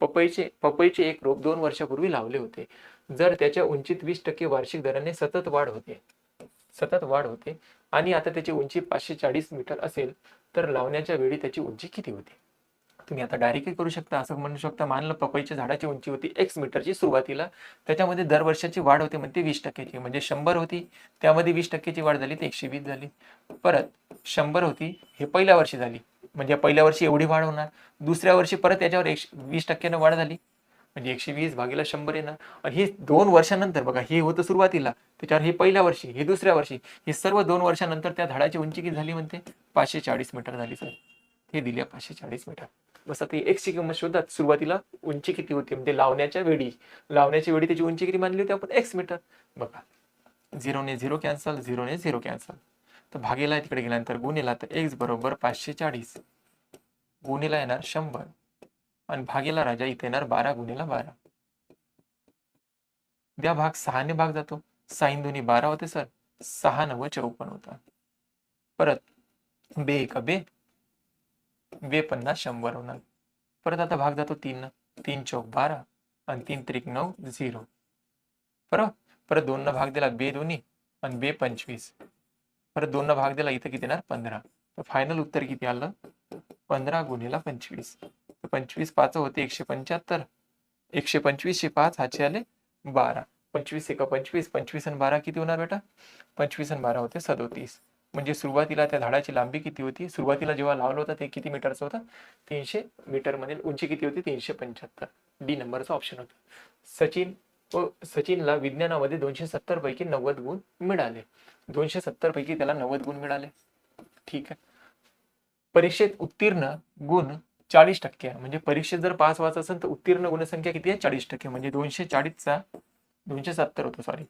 पपईचे एक रोप 2 वर्षापूर्वी लावले होते. जर त्याच्या उंचीत 20% वार्षिक दराने सतत वाढ होते आणि आता त्याची उंची 540 मीटर असेल, तर लावण्याच्या वेळी त्याची उंची किती होती? तुम्ही आता डायरेक्टही करू शकता, असं म्हणू शकता. मानलं पपईच्या झाडाची उंची होती x मीटरची सुरुवातीला, त्याच्यामध्ये दर वर्षाची वाढ होते म्हणते 20%ची. म्हणजे 100 होती, त्यामध्ये 20%ची वाढ झाली तर 120 झाली. परत 100 होती, हे पहिल्या वर्षी झाली, म्हणजे पहिल्या वर्षी एवढी वाढ होणार. दुसऱ्या वर्षी परत त्याच्यावर 20%ने वाढ झाली, म्हणजे 120 भागीला 100 येणार. आणि हे 2 वर्षानंतर बघा, हे होतं सुरुवातीला, त्याच्यावर हे पहिल्या वर्षी, हे दुसऱ्या वर्षी, हे सर्व 2 वर्षानंतर त्या झाडाची उंची किती झाली म्हणते? 540 मीटर झाली सर. हे दिले 540 मीटर. बस आता x ची किंमत शोधा. सुरुवातीला उंची किती होती, म्हणजे लावण्याच्या वेळी त्याची उंची किती मानली होती आपण? x metre. बघा, 0 ने 0 कॅन्सल, 0 ने 0 कॅन्सल. तर भागेला तिकडे गेल्यानंतर गुणिला, तर x बरोबर 540 गुणिला येणार 100 आणि भागेला राजा इथे येणार 12 गुणिला 12. द्या भाग, 6 ने भाग जातो. 6 दोन्ही 12 होते सर, 6 9 54 होता. परत बे एका बे 50 100 होणार. परत आता भाग जातो 3 3 चौक 12 आणि 3 त्रिक 9 0. परत 2 भाग दिला, बे दोन्ही आणि बे 25. परत 2 भाग दिला, इथं किती येणार? 15. तर फायनल उत्तर किती आलं? 15 गुणिला 25. 25 5 होते 175, 125 5 हाचे आले 12. 25 एका 25, 25 आणि 12 किती होणार बेटा? 25 आणि 12 होते 37. म्हणजे सुरुवातीला त्या झाडाची लांबी किती होती? सुरुवातीला जेव्हा लावलं होतं ते किती मीटरचं होतं? 300 मीटर. मध्ये उंची किती होती? 375. डी नंबरचा ऑप्शन होता. सचिनला विज्ञानामध्ये 270 पैकी 90 गुण मिळाले. 270 पैकी त्याला 90 गुण मिळाले. ठीक आहे. परीक्षेत उत्तीर्ण गुण 40% आहे. म्हणजे परीक्षेत जर पास व्हायचं असेल तर उत्तीर्ण गुणसंख्या किती आहे? 40%. म्हणजे 240चा 270 होतो, सॉरी,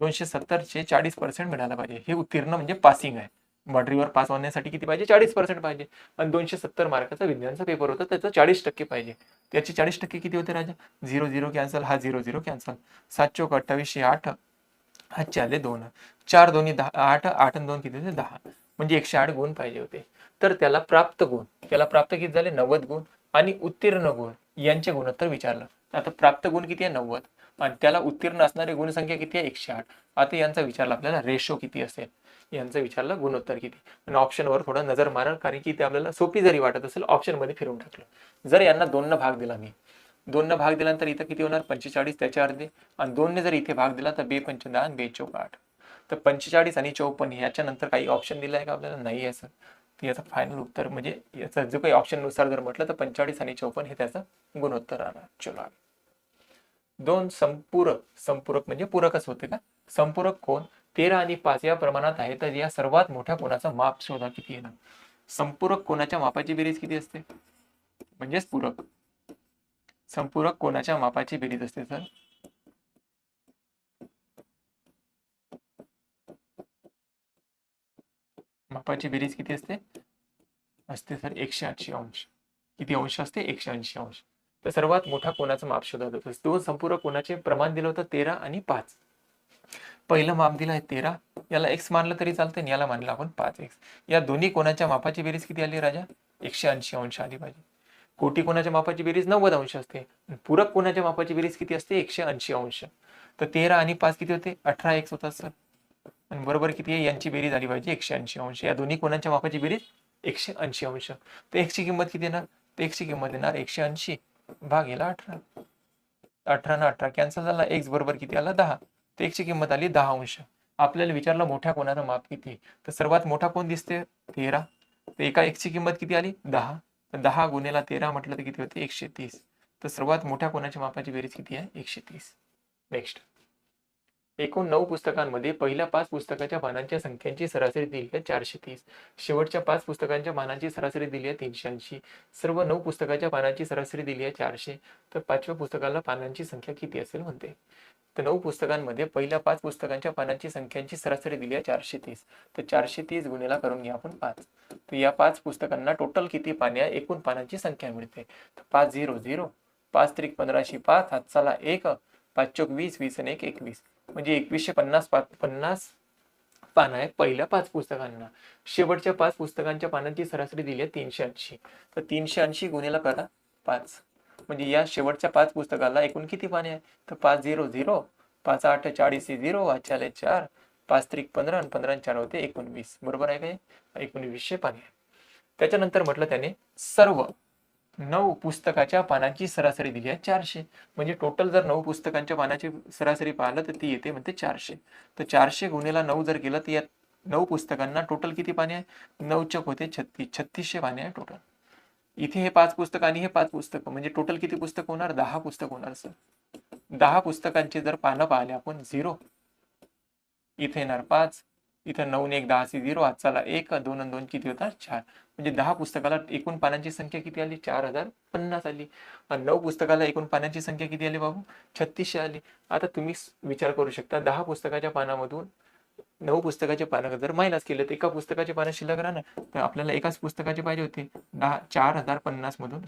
270चे 40% मिळायला पाहिजे. हे उत्तीर्ण म्हणजे पासिंग आहे. बॉर्डरीवर पास होण्यासाठी किती पाहिजे? 40% पाहिजे. आणि 270 मार्काचा विज्ञानचा पेपर होता, त्याचं 40% पाहिजे. त्याचे 40% किती होते राजा? 0 0 कॅन्सल, हा 0 0 कॅन्सल. 7 चौक 28, 8 हातचे आले 2. 4 दोन्ही 10, 8 8 आणि 2 किती होते? 10. म्हणजे 108 गुण पाहिजे होते. तर त्याला प्राप्त किती झाले? 90 गुण. आणि उत्तीर्ण गुण यांचे गुणोत्तर विचारलं. आता प्राप्त गुण किती आहे? 90. आणि त्याला उत्तीर्ण असणारी गुणसंख्या किती आहे? 108. आता यांचा विचारला आपल्याला रेशो किती असेल, यांचं विचारलं गुणोत्तर किती. आणि ऑप्शनवर थोडं नजर मारा, कारण की ते आपल्याला सोपी जरी वाटत असेल, ऑप्शन मध्ये फिरवून टाकलं. जर यांना 2 भाग दिला, मी 2 भाग दिल्यानंतर इथं किती होणार? 45 त्याचे अर्धे. आणि 2 जर इथे भाग दिला तर 2 पंच 10 आणि 2 चौक 8. तर 45 आणि 54 याच्या नंतर काही ऑप्शन दिला आहे का आपल्याला? नाही आहे सर. तर याचं फायनल उत्तर, म्हणजे याचा जो काही ऑप्शन नुसार जर म्हटलं तर 45 आणि 54 हे त्याचं गुणोत्तर राहणार. चलो, 2 संपूरक म्हणजे पूरकच होते का? संपूरक कोण 13 आणि 5 या प्रमाणात आहे, तर या सर्वात मोठ्या कोणाचं माप शोधा किती येणार. संपूरक कोणाच्या मापाची बेरीज किती असते, म्हणजेच पूरक. संपूरक कोणाच्या मापाची बेरीज असते सर, मापाची बेरीज किती असते, असते सर 180 अंश. किती अंश असते, 180 अंश. तर सर्वात मोठा कोणाचं माप शोधत होतं. दोन संपूरक कोणाचे प्रमाण दिलं होतं 13 आणि 5. पहिलं माप दिलं आहे 13, याला x मानलं तरी चालतं आणि याला मानलं आपण 5x. या दोन्ही कोणाच्या मापाची बेरीज किती आली राजा, 180 अंश आली पाहिजे. कोटी कोणाच्या मापाची बेरीज 90 अंश असते. पूरक कोणाच्या मापाची बेरीज किती असते, 180 अंश. तर 13 आणि 5 किती होते, 18x होतात सर. आणि बरोबर किती आहे, यांची बेरीज आली पाहिजे 180 अंश. या दोन्ही कोणाच्या मापाची बेरीज 180 अंश. तर x ची किंमत किती येणार, तर x ची किंमत येणार 180 भागेला 18. 18 ना 18 कॅन्सल झाला, x बरोबर किती आला 10. तर x ची किंमत आली 10 अंश. आपल्याला विचारलं मोठ्या कोणाचं माप किती, तर सर्वात मोठा कोण दिसते 13. तर एका x ची किंमत किती आली 10. तर 10 गुणिले 13 म्हटलं तर किती होते 130. तर सर्वात मोठ्या कोणाच्या मापाची बेरीज किती आहे, 130. नेक्स्ट, एकूण 9 पुस्तकांमध्ये पहिल्या 5 पुस्तकाच्या पानांच्या संख्यांची सरासरी दिली आहे 430. शेवटच्या 5 पुस्तकांच्या पानांची सरासरी दिली आहे 380. सर्व 9 पुस्तकाच्या पानांची सरासरी दिली आहे 400. तर 5व्या पुस्तकाला पानांची संख्या किती असेल म्हणते. तर 9 पुस्तकांमध्ये पहिल्या 5 पुस्तकांच्या पानांची संख्यांची सरासरी दिली आहे 430. तर 430 गुणिला करून घ्या आपण 5. तर या 5 पुस्तकांना टोटल किती पाने आहे, एकूण पानांची संख्या मिळते. तर 5 0 0, 5 त्रिक 15, 5 हात चला 1, 5 चोक 20, 20 आणि 1 21. म्हणजे 2150 पान आहे पहिल्या 5 पुस्तकांना. शेवटच्या 5 पुस्तकांच्या पानांची सरासरी दिली आहे 380. तर 380 गुणिला करा 5. म्हणजे या शेवटच्या 5 पुस्तकाला एकूण किती पाने आहे, तर 5 0 0, 5 8 40 0, वाचाले 4, 5 त्रिक 15 आणि 15 4 होते 19. बरोबर आहे काय, 1900 पाने. त्याच्यानंतर म्हटलं त्याने सर्व 9 पुस्तकाच्या पानांची सरासरी दिली आहे 400. म्हणजे टोटल जर 9 पुस्तकांच्या पानाची सरासरी पाहिलं तर ती येते म्हणते 400. तर 400 गुणिला 9 जर केलं तर या 9 पुस्तकांना टोटल किती पाने आहे, 9 चौक होते 36, 3600 पाने आहे टोटल. इथे हे 5 पुस्तक आणि हे 5 पुस्तक म्हणजे टोटल किती पुस्तक होणार, 10 पुस्तक होणार सर. 10 पुस्तकांचे जर पानं पाहिले आपण 0, इथे येणार 5, इथं 9 1 10 0, हात चला 1, 2 आणि 2 किती होतात 4. म्हणजे 10 पुस्तकाला एकूण पानांची संख्या किती आली, 4050 आली. आणि 9 पुस्तकाला एकूण पानांची संख्या किती आली बाबू, 3600 आली. आता तुम्ही विचार करू शकता, 10 पुस्तकाच्या पानामधून 9 पुस्तकाचे पानं जर मायनस केले तर एका पुस्तकाचे पानं शिल्लक राहणार. तर आपल्याला एकाच पुस्तकाचे पाहिजे होते 4050 मधून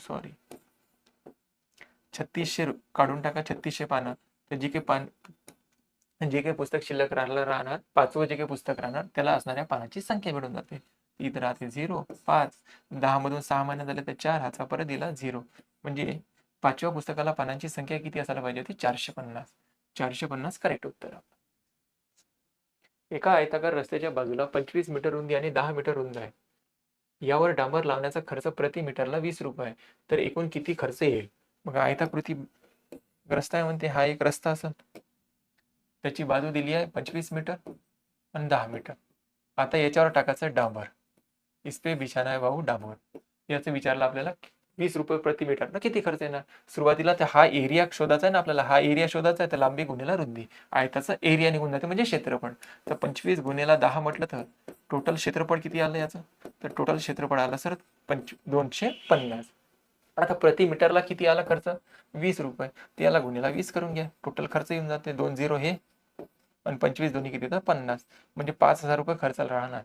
3600 काढून टाका, 3600 पानं. तर जे काही पुस्तक शिल्लक राहणार 5वं जे काही पुस्तक राहणार त्याला असणाऱ्या पानाची संख्या मिळून जाते. इथं राहते 0 5, 10 मधून 6 महिने झाले तर 4, हाचा परत दिला 0. म्हणजे 5व्या पुस्तकाला पानांची संख्या किती असायला पाहिजे होती, 450. 450 करेक्ट उत्तर. एका आयताकार रस्त्याच्या बाजूला 25 मीटर रुंदी आणि 10 मीटर रुंद आहे. यावर डांबर लावण्याचा खर्च प्रति मीटरला 20 रुपये. तर एकूण किती खर्च येईल. मग आयताकृती रस्ता आहे म्हणते, हा एक रस्ता असेल, त्याची बाजू दिली आहे 25 मीटर आणि 10 मीटर. आता याच्यावर टाकायचं डांबर, इस्पे बिछाना है भाऊ डांबर. याचं विचारलं आपल्याला 20 रुपये प्रति मीटर ना किती खर्च येणार. सुरुवातीला तर हा एरिया शोधायचा आहे ना आपल्याला, हा एरिया शोधायचा आहे. तर लांबी गुणिला रुंदी, आयताचा एरिया निघून जाते म्हणजे क्षेत्रफळ. तर 25 गुणिला 10 म्हटलं तर टोटल क्षेत्रफळ किती आलं याचं, तर टोटल क्षेत्रफळ आलं सर 250. आता प्रति मीटरला किती आला खर्च, 20 रुपये. त्याला गुणिला 20 करून घ्या, टोटल खर्च येऊन जाते 2 0 हे आणि 25 दोन्ही किती तर 50. म्हणजे 5000 रुपये खर्च राहणार.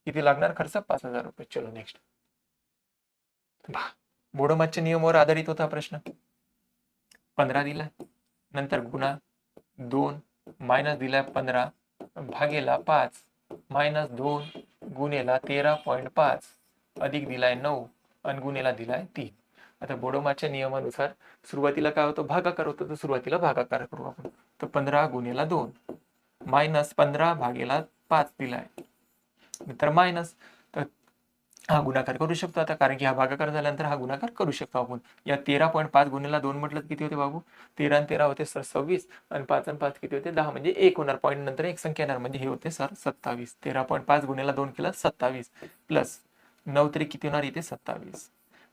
किती लागणार खर्च, 5000 रुपये. चलो नेक्स्ट. बोडोमाच्या नियमावर आधारित होता प्रश्न. 15 दिलाय, नंतर गुणा 2 मायनस दिलाय 15 भागेला 5 मायनस 2 गुणेला 13.5 अधिक दिलाय 9 आणि गुणेला दिलाय 3. आता बोडोमाच्या नियमानुसार सुरुवातीला काय होतं, भागाकार होतं. तर सुरुवातीला भागाकार करू आपण. तर 15 गुणेला 2 मायनस 15 भागेला 5 दिलाय, नंतर मायनस. तर हा गुणाकार करू शकतो आता, कारण की हा भागाकार झाल्यानंतर हा गुणाकार करू शकतो आपण. या 13.5 गुणिला 2 म्हटलं किती होते बाबू, 13 आणि 13 होते सर 26 आणि 5 आणि 5 किती होते 10. म्हणजे 1 होणार, पॉईंट नंतर एक संख्या येणार म्हणजे हे होते सर 27. 13.5 गुणिला 2 केला 27 प्लस 9 तरी किती होणार इथे 27.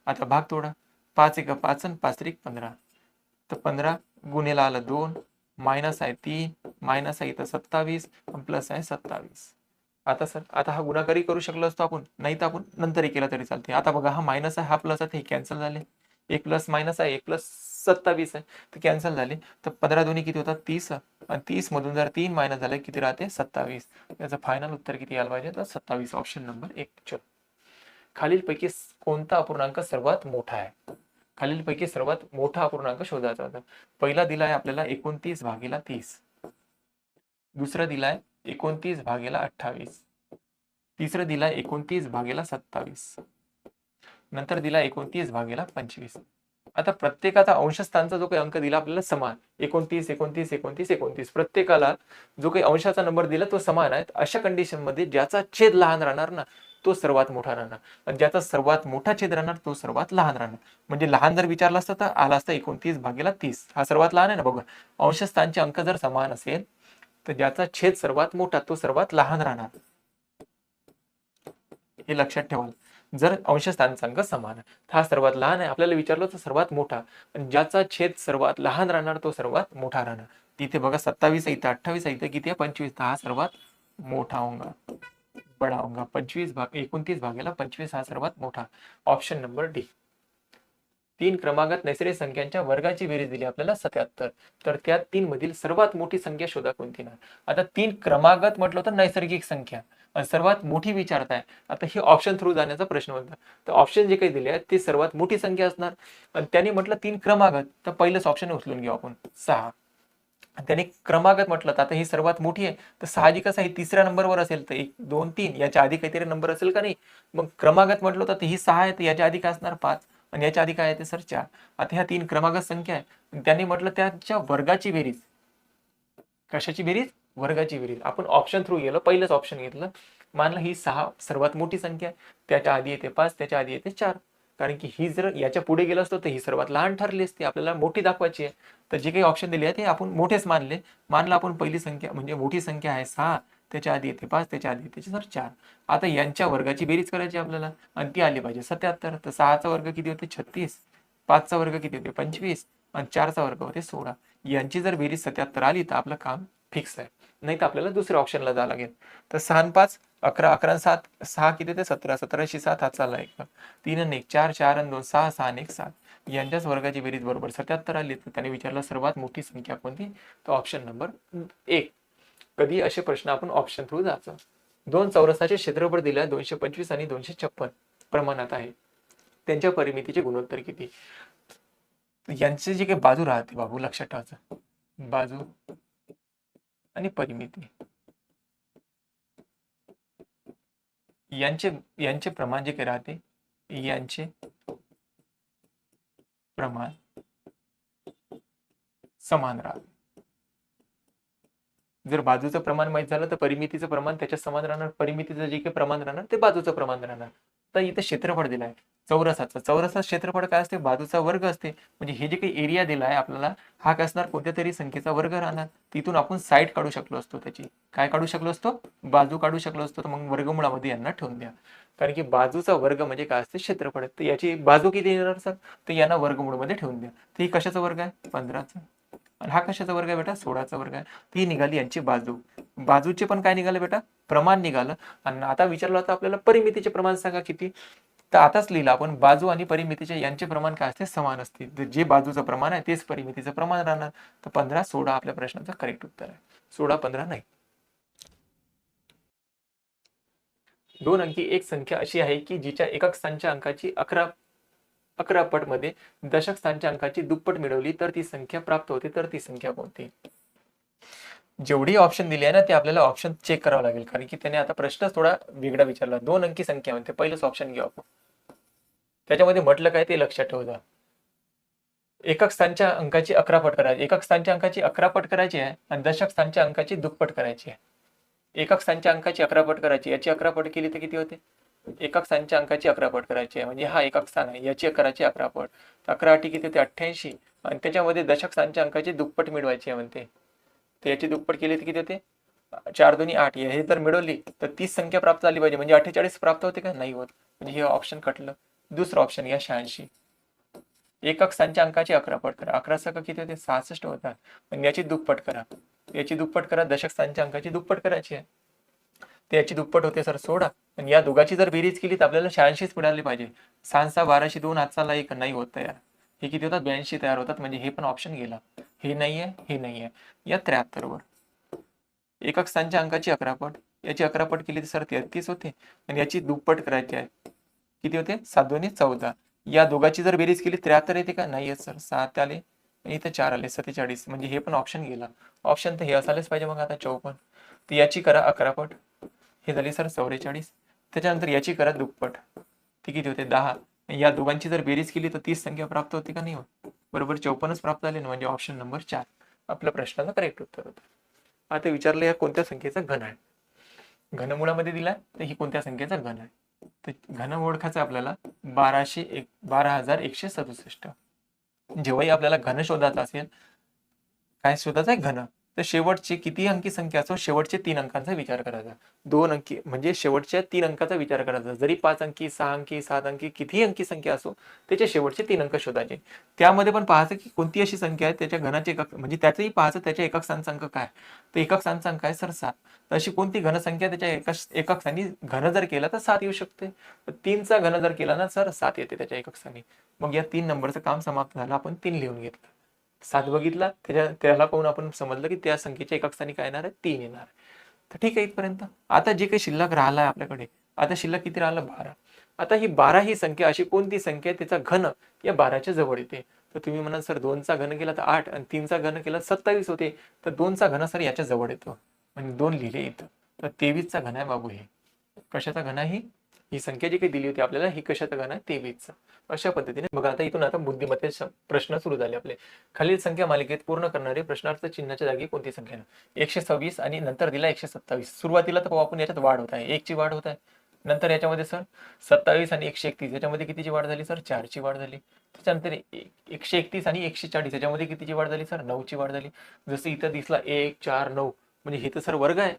आता भाग तोडा, 5 1 5 आणि 5 3 15. तर 15 गुणिला आलं 2 मायनस आहे 3, मायनस आहे इथं 27, प्लस आहे 27. आता सर आता हा गुणाकारही करू शकलो असतो आपण, नाही तर आपण नंतरही केला तरी चालते. आता बघा हा मायनस आहे, हा प्लस आहे, हे कॅन्सल झाले. एक प्लस मायनस आहे, एक प्लस 27 आहे, तर कॅन्सल झाले. तर 15 दोन्ही किती होतात 30, आणि 30 मधून जर 3 मायनस झाले किती राहते 27. याचं फायनल उत्तर किती यायला पाहिजे तर 27. Option number 1. चल, खालीलपैकी कोणता अपूर्णांक सर्वात मोठा आहे? खालीलपैकी सर्वात मोठा अपूर्णांक शोधायचा होता. पहिला दिला आहे आपल्याला 29 भागीला 30, दुसरा दिलाय 29 भागीला 28, तिसरं दिलाय 29 भागीला 27, नंतर दिला 29 भागीला 25. आता प्रत्येकाचा अंशस्थानचा जो काही अंक दिला आपल्याला समान 29, 29, 29, 29, प्रत्येकाला जो काही अंशाचा नंबर दिला तो समान आहे. अशा कंडिशन मध्ये ज्याचा छेद लहान राहणार ना तो सर्वात मोठा राहणार, आणि ज्याचा सर्वात मोठा छेद राहणार तो सर्वात लहान राहणार. म्हणजे लहान जर विचारला असता तर आला असता 29 भागीला 30, हा सर्वात लहान आहे ना. बघा, अंशस्थानचे अंक जर समान असेल तर ज्याचा छेद सर्वात मोठा तो सर्वात लहान राहणार, हे लक्षात ठेवा. जर अंशस्थानचा अंक समान आहे, हा सर्वात लहान आहे, आपल्याला विचारलं तर सर्वात मोठा, आणि ज्याचा छेद सर्वात लहान राहणार तो सर्वात मोठा राहणार. तिथे बघा 27 आहे, इथं 28 आहे, इथं किती आहे 25, हा सर्वात मोठा होगा, बडा होगा. 29 भागीला 25 हा सर्वात मोठा. Option number D. 3 क्रमागत नैसर्गिक संख्यांच्या वर्गाची बेरीज दिली आपल्याला 77, तर त्या 3 मधील सर्वात मोठी संख्या शोधा कोणती ना. आता 3 क्रमागत म्हटलं तर नैसर्गिक संख्या, आणि सर्वात मोठी विचारताय. आता हे ऑप्शन थ्रू जाण्याचा प्रश्न होता, तर ऑप्शन जे काही दिले आहेत ते सर्वात मोठी संख्या असणार, आणि त्यांनी म्हटलं 3 क्रमागत, तर पहिलंच ऑप्शन उचलून घेऊ आपण 6. त्याने क्रमागत म्हटलं तर आता ही सर्वात मोठी आहे, तर साहजिकच आहे तिसऱ्या नंबरवर असेल तर 1 2 3 याच्या आधी काहीतरी नंबर असेल का नाही. मग क्रमागत म्हटलं तर ही 6 आहे, तर याच्या आधी काय असणार 5, आणि याच्या आधी काय आहे ते सर 4. आता ह्या 3 क्रमागत संख्या आहे, त्यांनी म्हटलं त्याच्या वर्गाची बेरीज. कशाची बेरीज? वर्गाची बेरीज. आपण ऑप्शन थ्रू गेलो, पहिलंच ऑप्शन घेतलं, मानलं ही 6 सर्वात मोठी संख्या आहे, त्याच्या आधी येते 5, त्याच्या आधी येते 4, कारण की ही जर याच्या पुढे गेलं असतं तर ही सर्वात लहान ठरली असती, आपल्याला मोठी दाखवायची आहे. तर जे काही ऑप्शन दिले आहे ते आपण मोठेच मानलं आपण पहिली संख्या म्हणजे मोठी संख्या आहे 6, त्याच्या आधी येते 5, त्याच्या आधी येते सर 4. आता यांच्या वर्गाची बेरीज करायची आपल्याला, आणि ती आली पाहिजे 77. तर 6चा वर्ग किती होते 36, 5चा वर्ग किती होते 25, आणि 4चा वर्ग होते 16. यांची जर बेरीज 77 आली तर आपलं काम फिक्स आहे, नाही तर आपल्याला दुसऱ्या ऑप्शनला जावं लागेल. तर 6 आणि 5 11, 11 आणि 7 6 किती ते 17, 17शी 7 हात चालला 1, 3 आणि 1 4, 4 आणि 2 6, 6 आणि 1 7. यांच्याच वर्गाची बेरीज बरोबर 77 आली. तर त्याने विचारलं सर्वात मोठी संख्या कोणती, तर ऑप्शन नंबर 1. कधी असे प्रश्न आपण ऑप्शन थ्रू जायचं. 2 चौरसाचे क्षेत्रफळ दिले 225 आणि 256 प्रमाणात आहे, त्यांच्या परिमितीचे गुणोत्तर किती. यांचे जे काही बाजू राहते बाबू लक्षात ठेवायचं, बाजू आणि परिमिती यांचे प्रमाण जे काही राहते, यांचे प्रमाण समान राहते. जर बाजूचं प्रमाण माहित झालं तर परिमितीचं प्रमाण त्याच्या समान राहणार, परिमितीचं जे काही प्रमाण राहणार ते बाजूचं प्रमाण राहणार. तर इथं क्षेत्रफळ दिलाय चौरसाचं क्षेत्रफळ काय असते, बाजूचा वर्ग असते. म्हणजे हे जे काही एरिया दिलाय आपल्याला, हा काय असणार कोणत्या तरी संख्येचा वर्ग राहणार. तिथून आपण साईड काढू शकलो असतो, त्याची काय काढू शकलो असतो, बाजू काढू शकलो असतो. तर मग वर्गमुळामध्ये यांना ठेवून द्या, कारण की बाजूचा वर्ग म्हणजे काय असते क्षेत्रफळ. तर याची बाजू किती येणार सर, तर यांना वर्गमूळमध्ये ठेवून द्या. तर ही कशाचा वर्ग आहे 15चा, आणि हा कशाचा वर्ग आहे बेटा 16चा वर्ग आहे. ती निघाली यांची बाजू. बाजूचे पण काय निघाले बेटा, प्रमाण निघालं. आणि आता विचारलं होतं आपल्याला परिमितीचे प्रमाण सांगा किती, तर आताच लिहिलं आपण बाजू आणि परिमितीचे यांचे प्रमाण काय असते, समान असते. तर जे बाजूचं प्रमाण आहे तेच परिमितीचं प्रमाण राहणार. तर 15 16 आपल्या प्रश्नाचं करेक्ट उत्तर आहे, 16 15 नाही. 2 अंकी एक संख्या अशी आहे की जिच्या एकक स्थानच्या अंकाची 11 पट मध्ये दशक स्थानच्या अंकाची दुप्पट मिळवली तर ती संख्या प्राप्त होते, तर ती संख्या कोणती. जेवढी ऑप्शन दिली आहे ना ते आपल्याला ऑप्शन चेक करावं लागेल, कारण की त्याने आता प्रश्न थोडा वेगळा विचारला. 2 अंकी संख्या म्हणते, पहिलंच ऑप्शन घेऊ आपण. त्याच्यामध्ये म्हटलं काय ते लक्षात ठेवा. एकक स्थानच्या अंकाची 11 पट करायची, एकक स्थानच्या अंकाची 11 पट करायची आहे, आणि दशक स्थानच्या अंकाची दुप्पट करायची आहे. एकक स्थानच्या अंकाची 11 पट करायची, याची 11 पट केली तर किती होते, एकक स्थानच्या अंकाची 11 पट करायची आहे, म्हणजे हा एकक स्थान आहे, याची करायची 11 पट, 11 8 किती होते 88, आणि त्याच्यामध्ये दशक स्थानच्या अंकाची दुप्पट मिळवायची आहे म्हणते. तर याची दुप्पट केली तर किती होते 4 2 8. हे जर मिळवली तर 30 संख्या प्राप्त झाली पाहिजे, म्हणजे 48 प्राप्त होते का, नाही होत. म्हणजे हे ऑप्शन कटलं. दुसरं ऑप्शन घ्या 86. एकक स्थानच्या अंकाची 11 पट करा. 11 सक किती होते? 66 होतात. पण याची दुप्पट करा. याची दुप्पट करा. दशक स्थानच्या अंकाची दुप्पट करायची आहे. तर याची दुप्पट होते सर 16. पण या दोघांची जर बेरीज केली तर आपल्याला 86 मिळाली पाहिजे. 6 6 12 2 हातचा एक नाही होत तयार. हे किती होतात? 82 तयार होतात. म्हणजे हे पण ऑप्शन गेला. हे नाहीये, हे नाहीये. या 73 वर एकक स्थानच्या अंकाची 11 पट, याची 11 पट केली तर सर 33 होते. आणि याची दुप्पट करायची आहे. किती होते? 7 2 14. या दोघांची जर बेरीज केली 73 येते का? नाही येत सर. 7 आले आणि इथे 4 आले, 47. म्हणजे हे पण ऑप्शन गेला. ऑप्शन तर हे असायलाच पाहिजे मग आता 54. तर याची करा 11 पट, हे झाली सर 44. त्याच्यानंतर याची करा दुप्पट, ती किती होते? 10. या दोघांची जर बेरीज केली तर 30 संख्या प्राप्त होते का? नाही होत. बरोबर 54च प्राप्त झाले ना. म्हणजे ऑप्शन नंबर 4 आपल्या प्रश्नाचं करेक्ट उत्तर होतं. आता विचारलं या कोणत्या संख्येचा घन आहे? घनमुळामध्ये दिलाय तर ही कोणत्या संख्येचा घन आहे? तर घन ओळखायचं आपल्याला 12,167. जेव्हाही आपल्याला घन शोधायचा असेल, काय शोधायचं आहे? घन. तर शेवटची किती अंकी संख्या असो, शेवटचे 3 अंकांचा विचार करायचा. 2 अंकी म्हणजे शेवटच्या 3 अंकाचा विचार करायचा. जरी 5 अंकी, 6 अंकी, 7 अंकी, कितीही अंकी संख्या असो, त्याचे शेवटचे 3 अंक शोधायचे. त्यामध्ये पण पाहायचं की कोणती अशी संख्या आहे त्याच्या घनाचे एकक, म्हणजे त्याचंही पाहायचं त्याच्या एकक स्थानचा अंक काय. तर एकक स्थानचा अंक आहे सर 7. तर अशी कोणती घनसंख्या त्याच्या एकक स्थानी घन जर केला तर 7 येऊ शकते. तर 3चा घन जर केला ना सर 7 येते त्याच्या एकक स्थानी. मग या 3 नंबरचं काम समाप्त झालं. आपण 3 लिहून घेतलं. 7 बघितला, त्याला पाहून आपण समजलं की त्या संख्येच्या एकक स्थानी काय येणार आहे? 3 येणार आहे. तर ठीक आहे इथपर्यंत. आता जे काही शिल्लक राहिला आहे आपल्याकडे, आता शिल्लक किती राहिलं? 12. आता ही 12 ही संख्या अशी कोणती संख्या आहे त्याचा घन या 12च्या जवळ येते? तर तुम्ही म्हणाल सर 2चा घन केला तर 8 आणि 3चा घन केला 27 होते. तर 2चा घन सर याच्या जवळ येतो. म्हणजे 2 लिहिले इथं. तर 23चा घन आहे बाबू. हे कशाचा घन आहे? ही संख्या जी काही दिली होती आपल्याला, ही कशाचा घन आहे? 23चा. अशा पद्धतीने बघा. आता इथून आता बुद्धिमत्तेचे प्रश्न सुरू झाले आपले. खालील संख्या मालिकेत पूर्ण करणारे प्रश्नार्थ चिन्हाच्या जागी कोणती संख्या आहे? 126 आणि नंतर दिला 127. सुरुवातीला तर आपण याच्यात वाढ होत आहे, 1 ची वाढ होत आहे. नंतर याच्यामध्ये सर 27 आणि 131 याच्यामध्ये कितीची वाढ झाली सर? 4 ची वाढ झाली. त्याच्यानंतर 131 आणि 140 याच्यामध्ये कितीची वाढ झाली सर? 9 ची वाढ झाली. जसं इथं दिसला 1 4 9, म्हणजे हे तर सर वर्ग आहे.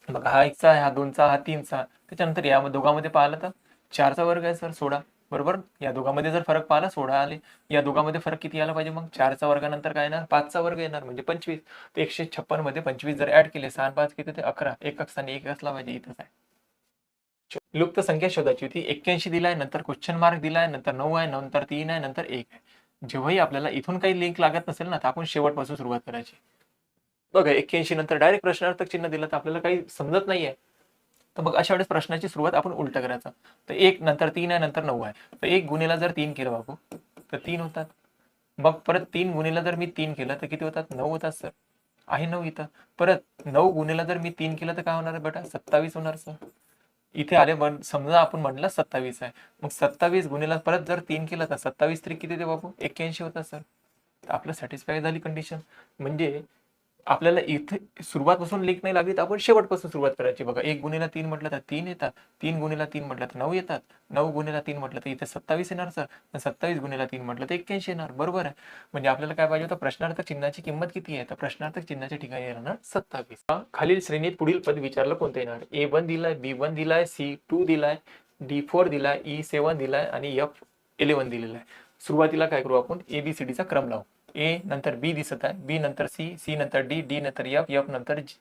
मग हा 1चा आहे, हा 2चा, हा 3चा. त्याच्यानंतर या दोघांमध्ये पाहिलं तर 4चा वर्ग आहे सर 16. बरोबर. या दोघांमध्ये जर फरक पाहिला 16 आले. या दोघांमध्ये फरक किती आला पाहिजे? मग 4चा वर्गानंतर काय येणार? 5चा वर्ग येणार, म्हणजे 25. तर 156 मध्ये 25 जर ऍड केले 6 आणि 5 किती होते? 11. एकक स्थानी 1 असला पाहिजे. इथंच आहे. लुप्त संख्या शोधायची होती. 81 दिलाय, नंतर क्वेश्चन मार्क दिलाय, नंतर 9 आहे, नंतर 3 आहे, नंतर 1 आहे. जेव्हाही आपल्याला इथून काही लिंक लागत नसेल ना, तर आपण शेवटपासून सुरुवात करायची. बघा 81 नंतर डायरेक्ट प्रश्नार्थक चिन्ह दिलं तर आपल्याला काही समजत नाहीये. तर मग अशा वेळेस प्रश्नाची सुरुवात आपण उलट करायचं. तर 1 नंतर 3 आहे, नंतर 9 आहे. तर 1 गुणिला जर 3 केलं बाबू तर 3 होतात. मग परत 3 गुणिला जर मी 3 केलं तर किती होतात? 9 होतात सर. आहे 9 इथं. परत 9 गुणिला जर मी 3 केलं तर काय होणार आहे बेटा? 27 होणार सर. इथे आले समजा आपण म्हणलं 27 आहे. मग 27 गुणिला परत जर 3 केलं तर 27 3 किती ते बाबू? 81 होतात सर. तर आपलं सॅटिस्फाय झाली कंडिशन. म्हणजे आपल्याला इथे सुरुवातपासून लिंक नाही लागली तर आपण शेवटपासून सुरुवात करायची. बघा 1 गुणिला 3 म्हटलं तर 3 येतात. 3 गुणिला 3 म्हटलं तर 9 येतात. 9 गुणिला 3 म्हटलं तर इथे 27 येणार सर. 27 गुणिला 3 म्हटलं तर 81 येणार. बरोबर आहे. म्हणजे आपल्याला काय पाहिजे होतं? प्रश्नार्थक चिन्हाची किंमत किती आहे? तर प्रश्नार्थक चिन्हाच्या ठिकाणी येणार 27. खालील श्रेणीत पुढील पद विचारलं कोणतं येणार? A1 दिलाय, B1 दिलाय, C2 दिलाय, D4 दिलाय, E7 दिलाय आणि F11 दिलेला आहे. सुरुवातीला काय करू आपण? ABCD चा क्रम लावू. ए नंतर बी दिसत आहे, बी नंतर सी, सी नंतर डी, डी नंतर एफ, एफ नंतर जी.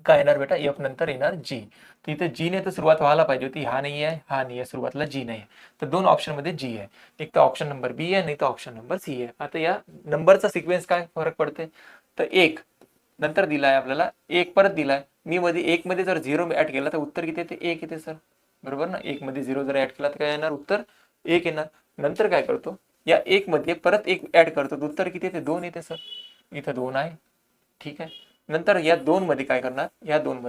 काय येणार बेटा? एफ नंतर येणार जी. तर इथे जी ने तर सुरुवात व्हायला पाहिजे होती. हा नाही आहे, हा नाही आहे, सुरुवातीला जी नाही आहे. तर दोन ऑप्शन मध्ये जी आहे. एक तर ऑप्शन नंबर बी आहे, नाही तर ऑप्शन नंबर सी आहे. आता या नंबरचा सिक्वेन्स काय फरक पडते? तर 1 नंतर दिलाय आपल्याला, 1 परत दिलाय. मी मध्ये 1 मध्ये जर 0 ऍड केला तर उत्तर किती येते? 1 येते सर. बरोबर ना. 1 मध्ये 0 जर ऍड केला तर काय येणार? उत्तर 1 येणार. नंतर काय करतो? या 1 मध्ये परत 1 ऍड करतो, उत्तर किती येते? 2 येते सर. इथं 2 आहे. ठीक आहे. नंतर या 2 मध्ये काय करणार? या 2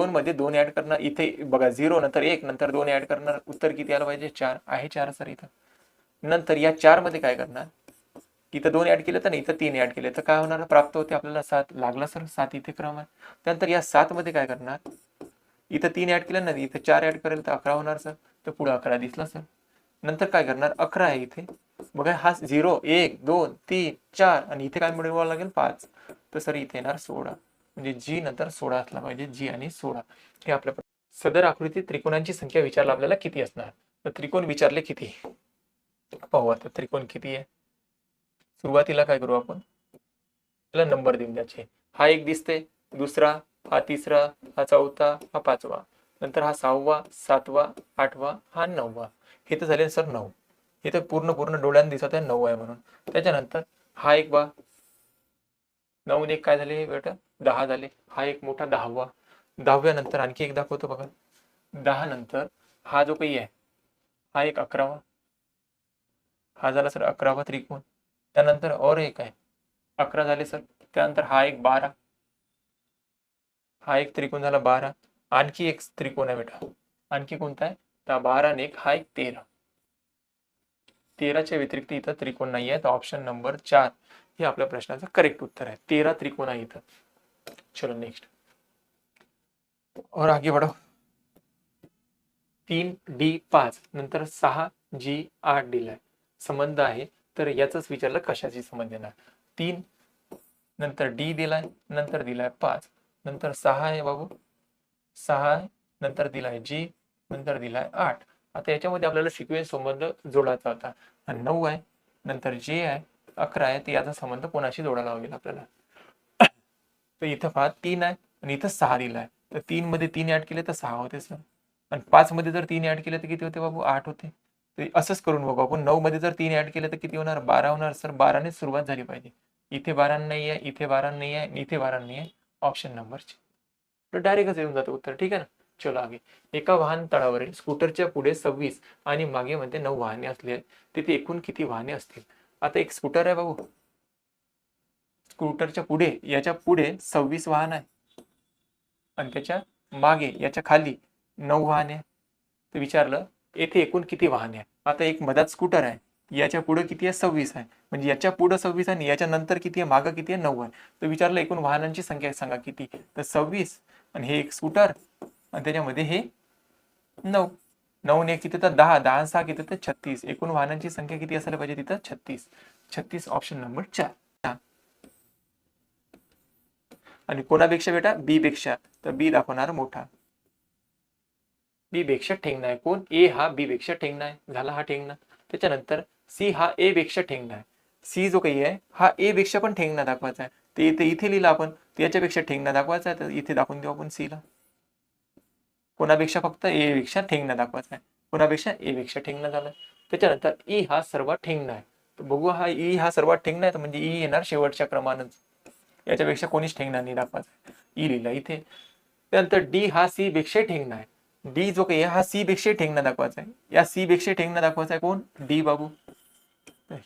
मध्ये 2 ऍड करणार. इथे बघा 0 नंतर 1 नंतर 2 ऍड करणार, उत्तर किती आलं पाहिजे? 4 आहे. 4 सर इथं. नंतर या 4 मध्ये काय करणार? इथं 2 ऍड केले तर नाही, इथं 3 ऍड केले तर काय होणार? प्राप्त होते आपल्याला 7. लागला सर. 7 इथे क्रम आहे. त्यानंतर या 7 मध्ये काय करणार? इथं 3 ऍड केलं नाही, इथं 4 ऍड करेल तर 11 होणार सर. तर पुढे 11 दिसला सर. नंतर काय करणार? 11 आहे इथे. बघा हा 0 1 2 3 4 आणि इथे काय मिळवावं लागेल? 5. तर सर इथे येणार 16. म्हणजे जी नंतर 16 असला पाहिजे. जी आणि 16 हे आपल्या सदर आकृतीत त्रिकोणांची संख्या विचारला आपल्याला किती असणार? तर त्रिकोण विचारले किती? पाहू आता त्रिकोण किती आहे. सुरुवातीला काय करू आपण, त्याला नंबर देऊन द्यायचे. हा एक दिसते, दुसरा, हा तिसरा, हा चौथा, हा पाचवा, नंतर हा 6वा, 7वा, 8वा, हा 9वा. हे तर झाले सर 9. हे तर पूर्ण पूर्ण डोळ्यांना दिसत आहे 9 आहे म्हणून. त्याच्यानंतर हा एक बा 9 एक काय झाले बेटा 10 झाले. हा एक मोठा 10वा. 10व्या नंतर आणखी एक दाखवतो बघा. 10 नंतर हा जो काही आहे हा एक 11वा. हा झाला सर 11वा त्रिकोण. त्यानंतर और एक आहे 11 झाले सर. त्यानंतर हा एक 12. हा एक त्रिकोण झाला 12. आणखी एक त्रिकोण आहे बेटा. आणखी कोणता आहे तर 12 आणि एक हा एक 13. 13च्या व्यतिरिक्त इथं त्रिकोण नाही आहे. तर ऑप्शन नंबर 4 हे आपल्या प्रश्नाचं करेक्ट उत्तर आहे. 13 त्रिकोण आहे इथं. चलो नेक्स्ट और आगे बढ़ो. 3D5 नंतर 6G8 दिलाय. संबंध आहे तर याच विचारलं कशाची संबंध येणार. 3 नंतर D दिलाय, नंतर दिलाय 5, नंतर 6 आहे बाबू 6 आहे, नंतर दिलाय G, नंतर दिलाय 8. आता याच्यामध्ये आपल्याला सिक्वेन्स संबंध जोडायचा होता. 9 आहे, नंतर J आहे, 11 आहे. तर याचा संबंध कोणाशी जोडायला लागेल आपल्याला. तर इथं पहा 3 आहे आणि इथं 6 दिलाय. तर 3 मध्ये 3 ऍड केले तर 6 होते सर. आणि 5 मध्ये जर 3 ऍड केले तर किती होते बाबू 8 होते. तर असंच करून बघू आपण. 9 मध्ये जर 3 ऍड केले तर किती होणार 12 होणार सर. 12 ने सुरुवात झाली पाहिजे. इथे 12 नाही आहे, इथे 12 नाही आहे, इथे 12 नाही आहे. ऑप्शन नंबर तर डायरेक्टच येऊन जातं उत्तर. ठीक आहे ना. चलो आगे. एका वाहन तळावरील स्कूटरच्या पुढे 26 आणि मागे मध्ये 9 वाहने असले तिथे एकूण किती वाहने असतील. आता एक स्कूटर आहे बाबू. स्कूटरच्या पुढे याच्या पुढे 26 वाहन आहे आणि त्याच्या मागे याच्या खाली 9 वाहने आहे. तर विचारलं येथे एकूण किती वाहने आहे. आता एक मधात स्कूटर आहे, याच्या पुढे किती आहे 26 आहे. म्हणजे याच्या पुढे 26 आहे आणि याच्या नंतर किती आहे मागं किती आहे 9 आहे. तर विचारलं एकूण वाहनांची संख्या सांगा किती. तर 26 आणि हे एक स्कूटर आणि त्याच्यामध्ये हे 9. 9 ने किती तर 10, 10 6 किती तर 36. एकूण वाहनांची संख्या किती असायला पाहिजे तिथं 36. 36 ऑप्शन नंबर 4. आणि कोणापेक्षा बेटा बी पेक्षा. तर बी दाखवणार मोठा. बी पेक्षा ठेंगणा आहे कोण. ए हा बी पेक्षा ठेंगणा आहे. झाला हा ठेंगणा. त्याच्यानंतर सी हा ए पेक्षा ठेंगणा आहे. सी जो काही आहे हा ए पेक्षा पण ठेंगणा दाखवायचा आहे. ते इथे लिहिला आपण. त्याच्यापेक्षा ठेंगणा दाखवायचा आहे तर इथे दाखवून देऊ आपण सी ला. कोणापेक्षा फक्त ए पेक्षा ठेंगणा दाखवायचा आहे. कोणापेक्षा ए पेक्षा ठेंगणा झाला. त्याच्यानंतर ई हा सर्वात ठेंगणा आहे. तर बघू हा ई हा सर्वात ठेंगणा आहे तर म्हणजे ई येणार शेवटच्या क्रमानंच. याच्यापेक्षा कोणीच ठेंगणा नाही दाखवायचा. ई लिहिला इथे. त्यानंतर डी हा सी पेक्षा ठेंगणा आहे. डी जो काही आहे हा सी पेक्षा ठेंगणा दाखवायचा आहे. या सी पेक्षा ठेंगणा दाखवायचा आहे कोण डी बाबू.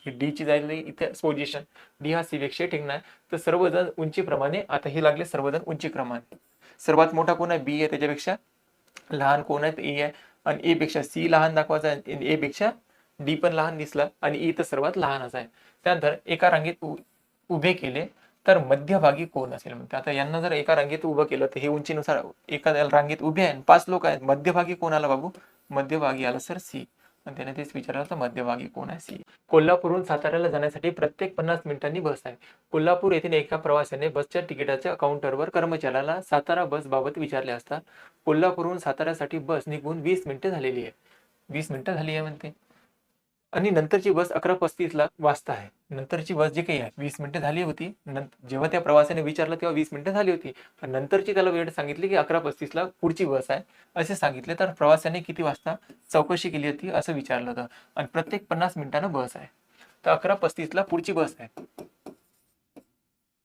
डी ची जाईल इथे पोझिशन. डी हा सी पेक्षा ठेंगणा आहे. तर सर्वजण उंचीप्रमाणे आता हे लागले सर्वजण उंची क्रमाने. सर्वात मोठा कोण आहे बी आहे. त्याच्यापेक्षा लहान कोण आहे ए आहे. आणि ए पेक्षा सी लहान दाखवायचा आहे. ए पेक्षा डी पण लहान दिसला आणि ई तर सर्वात लहानच आहे. त्यानंतर एका रांगेत उभे केले तर मध्यभागी कोण असेल म्हणते. आता यांना जर एका रांगेत उभं केलं तर हे उंचीनुसार एका रांगेत उभे आहे 5 लोक आहेत. मध्यभागी कोण आला बाबू. मध्यभागी आला सर सी. आणि त्याने तेच विचारलं तर मध्यभागी कोण आहे सी. कोल्हापूरहून साताऱ्याला जाण्यासाठी प्रत्येक 50 मिनिटांनी बस आहे. कोल्हापूर येथील एका प्रवाशाने बसच्या तिकिटाच्या काउंटरवर कर्मचाऱ्याला सातारा बस बाबत विचारले असता कोल्हापूरहून साताऱ्यासाठी बस निघून 20 मिनिटं झालेली आहे. 20 मिनिटं झाली आहे म्हणते. आणि नंतरची बस 11:35 वाजता आहे. नंतरची बस जी काही आहे 20 मिनिटं झाली होती. जेव्हा त्या प्रवाशाने विचारलं तेव्हा 20 मिनिटं झाली होती. नंतरची त्याला वेळ सांगितली की 11:35 पुढची बस आहे असे सांगितले. तर प्रवाशाने किती वाजता चौकशी केली होती असं विचारलं होतं. आणि प्रत्येक 50 मिनिटानं बस आहे. तर 11:35 पुढची बस आहे.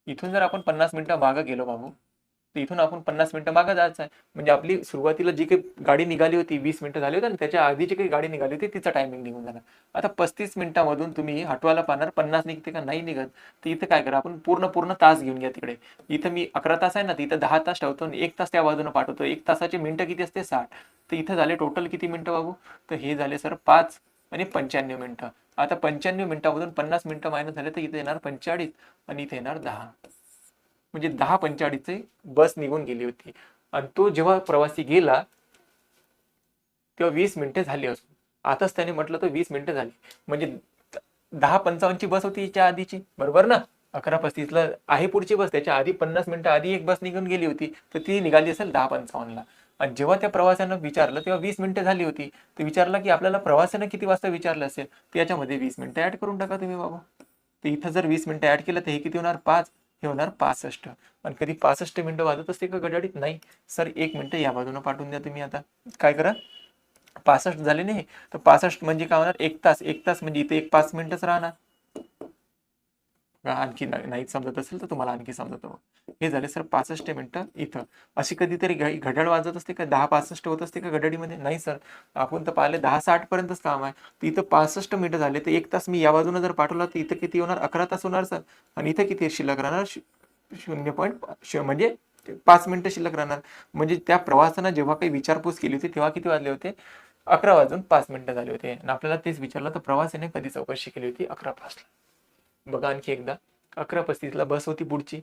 इथून जर आपण 50 मिनिटं मागं गेलो बाबू तर इथून आपण 50 मिनिटं मागं जायचं आहे. म्हणजे आपली सुरुवातीला जी काही गाडी निघाली होती 20 मिनिटं झाली होती आणि त्याच्या आधी जी काही गाडी निघाली होती तिचा टायमिंग निघून जाणार. आता 35 मिनिटांमधून तुम्ही हटवायला पाहणार 50 निघते का नाही निघत. तर इथं काय करा आपण पूर्ण तास घेऊन घ्या तिकडे. इथं मी 11 तास आहे ना तिथं 10 तास ठेवतो आणि 1 तास त्या बाजूने पाठवतो. 1 तासाची मिनिटं किती असते 60. तर इथं झाले टोटल किती मिनिटं बाबू. तर हे झाले सर 5 आणि 95 मिनिटं. आता 95 मिनिटांमधून 50 मिनिटं मायनस झाले तर इथे येणार 45 आणि इथे येणार 10. म्हणजे 10:45 बस निघून गेली होती. आणि तो जेव्हा प्रवासी गेला तेव्हा 20 मिनिटे झाली असून आताच त्याने म्हटलं तर 20 मिनिटं झाली. म्हणजे 10:55 बस होती याच्या आधीची बरोबर ना. 11:35 आहे पुढची बस. त्याच्या आधी 50 मिनिटं आधी एक बस निघून गेली होती तर ती निघाली असेल 10:55. आणि जेव्हा त्या प्रवाशानं विचारलं तेव्हा 20 मिनिटं झाली होती. तर विचारलं की आपल्याला प्रवाशानं किती वाजता विचारलं असेल, तर याच्यामध्ये 20 मिनिटं ऍड करून टाका तुम्ही बाबा. तर इथं जर 20 मिनिटं ऍड केलं तर हे किती होणार 5, हे होणार 65. आणि कधी 65 मिनिटं वाजत असते का घड्याळीत? नाही सर, 1 मिनिटं या बाजूने पाठवून द्या तुम्ही. आता काय करा, 65 झाले नाही, तर 65 म्हणजे काय होणार 1 तास. 1 तास म्हणजे इथे एक 5 मिनिटच राहणार. आणखी नाही समजत असेल तर तुम्हाला आणखी समजतं. हे झाले सर 65 मिनिटं इथं. अशी कधीतरी घड्याळ वाजत असते का 10-65 होत असते का घड्याळीमध्ये? नाही सर, आपण तर पाहिले 10-60 पर्यंतच काम आहे. तर इथं 65 मिनिटं झाले, तर 1 तास मी या बाजूने जर पाठवला तर इथं किती होणार 11 तास होणार सर. आणि इथं किती शिल्लक राहणार 0.5 म्हणजे 5 मिनिटं शिल्लक राहणार. म्हणजे त्या प्रवासानं जेव्हा काही विचारपूस केली होती तेव्हा किती वाजले होते? 11 वाजून 5 मिनिटं झाले होते. आणि आपल्याला तेच विचारलं तर प्रवासाने कधी चौकशी केली होती? 11:05. बघा आणखी एकदा, 11:35 बस होती पुढची,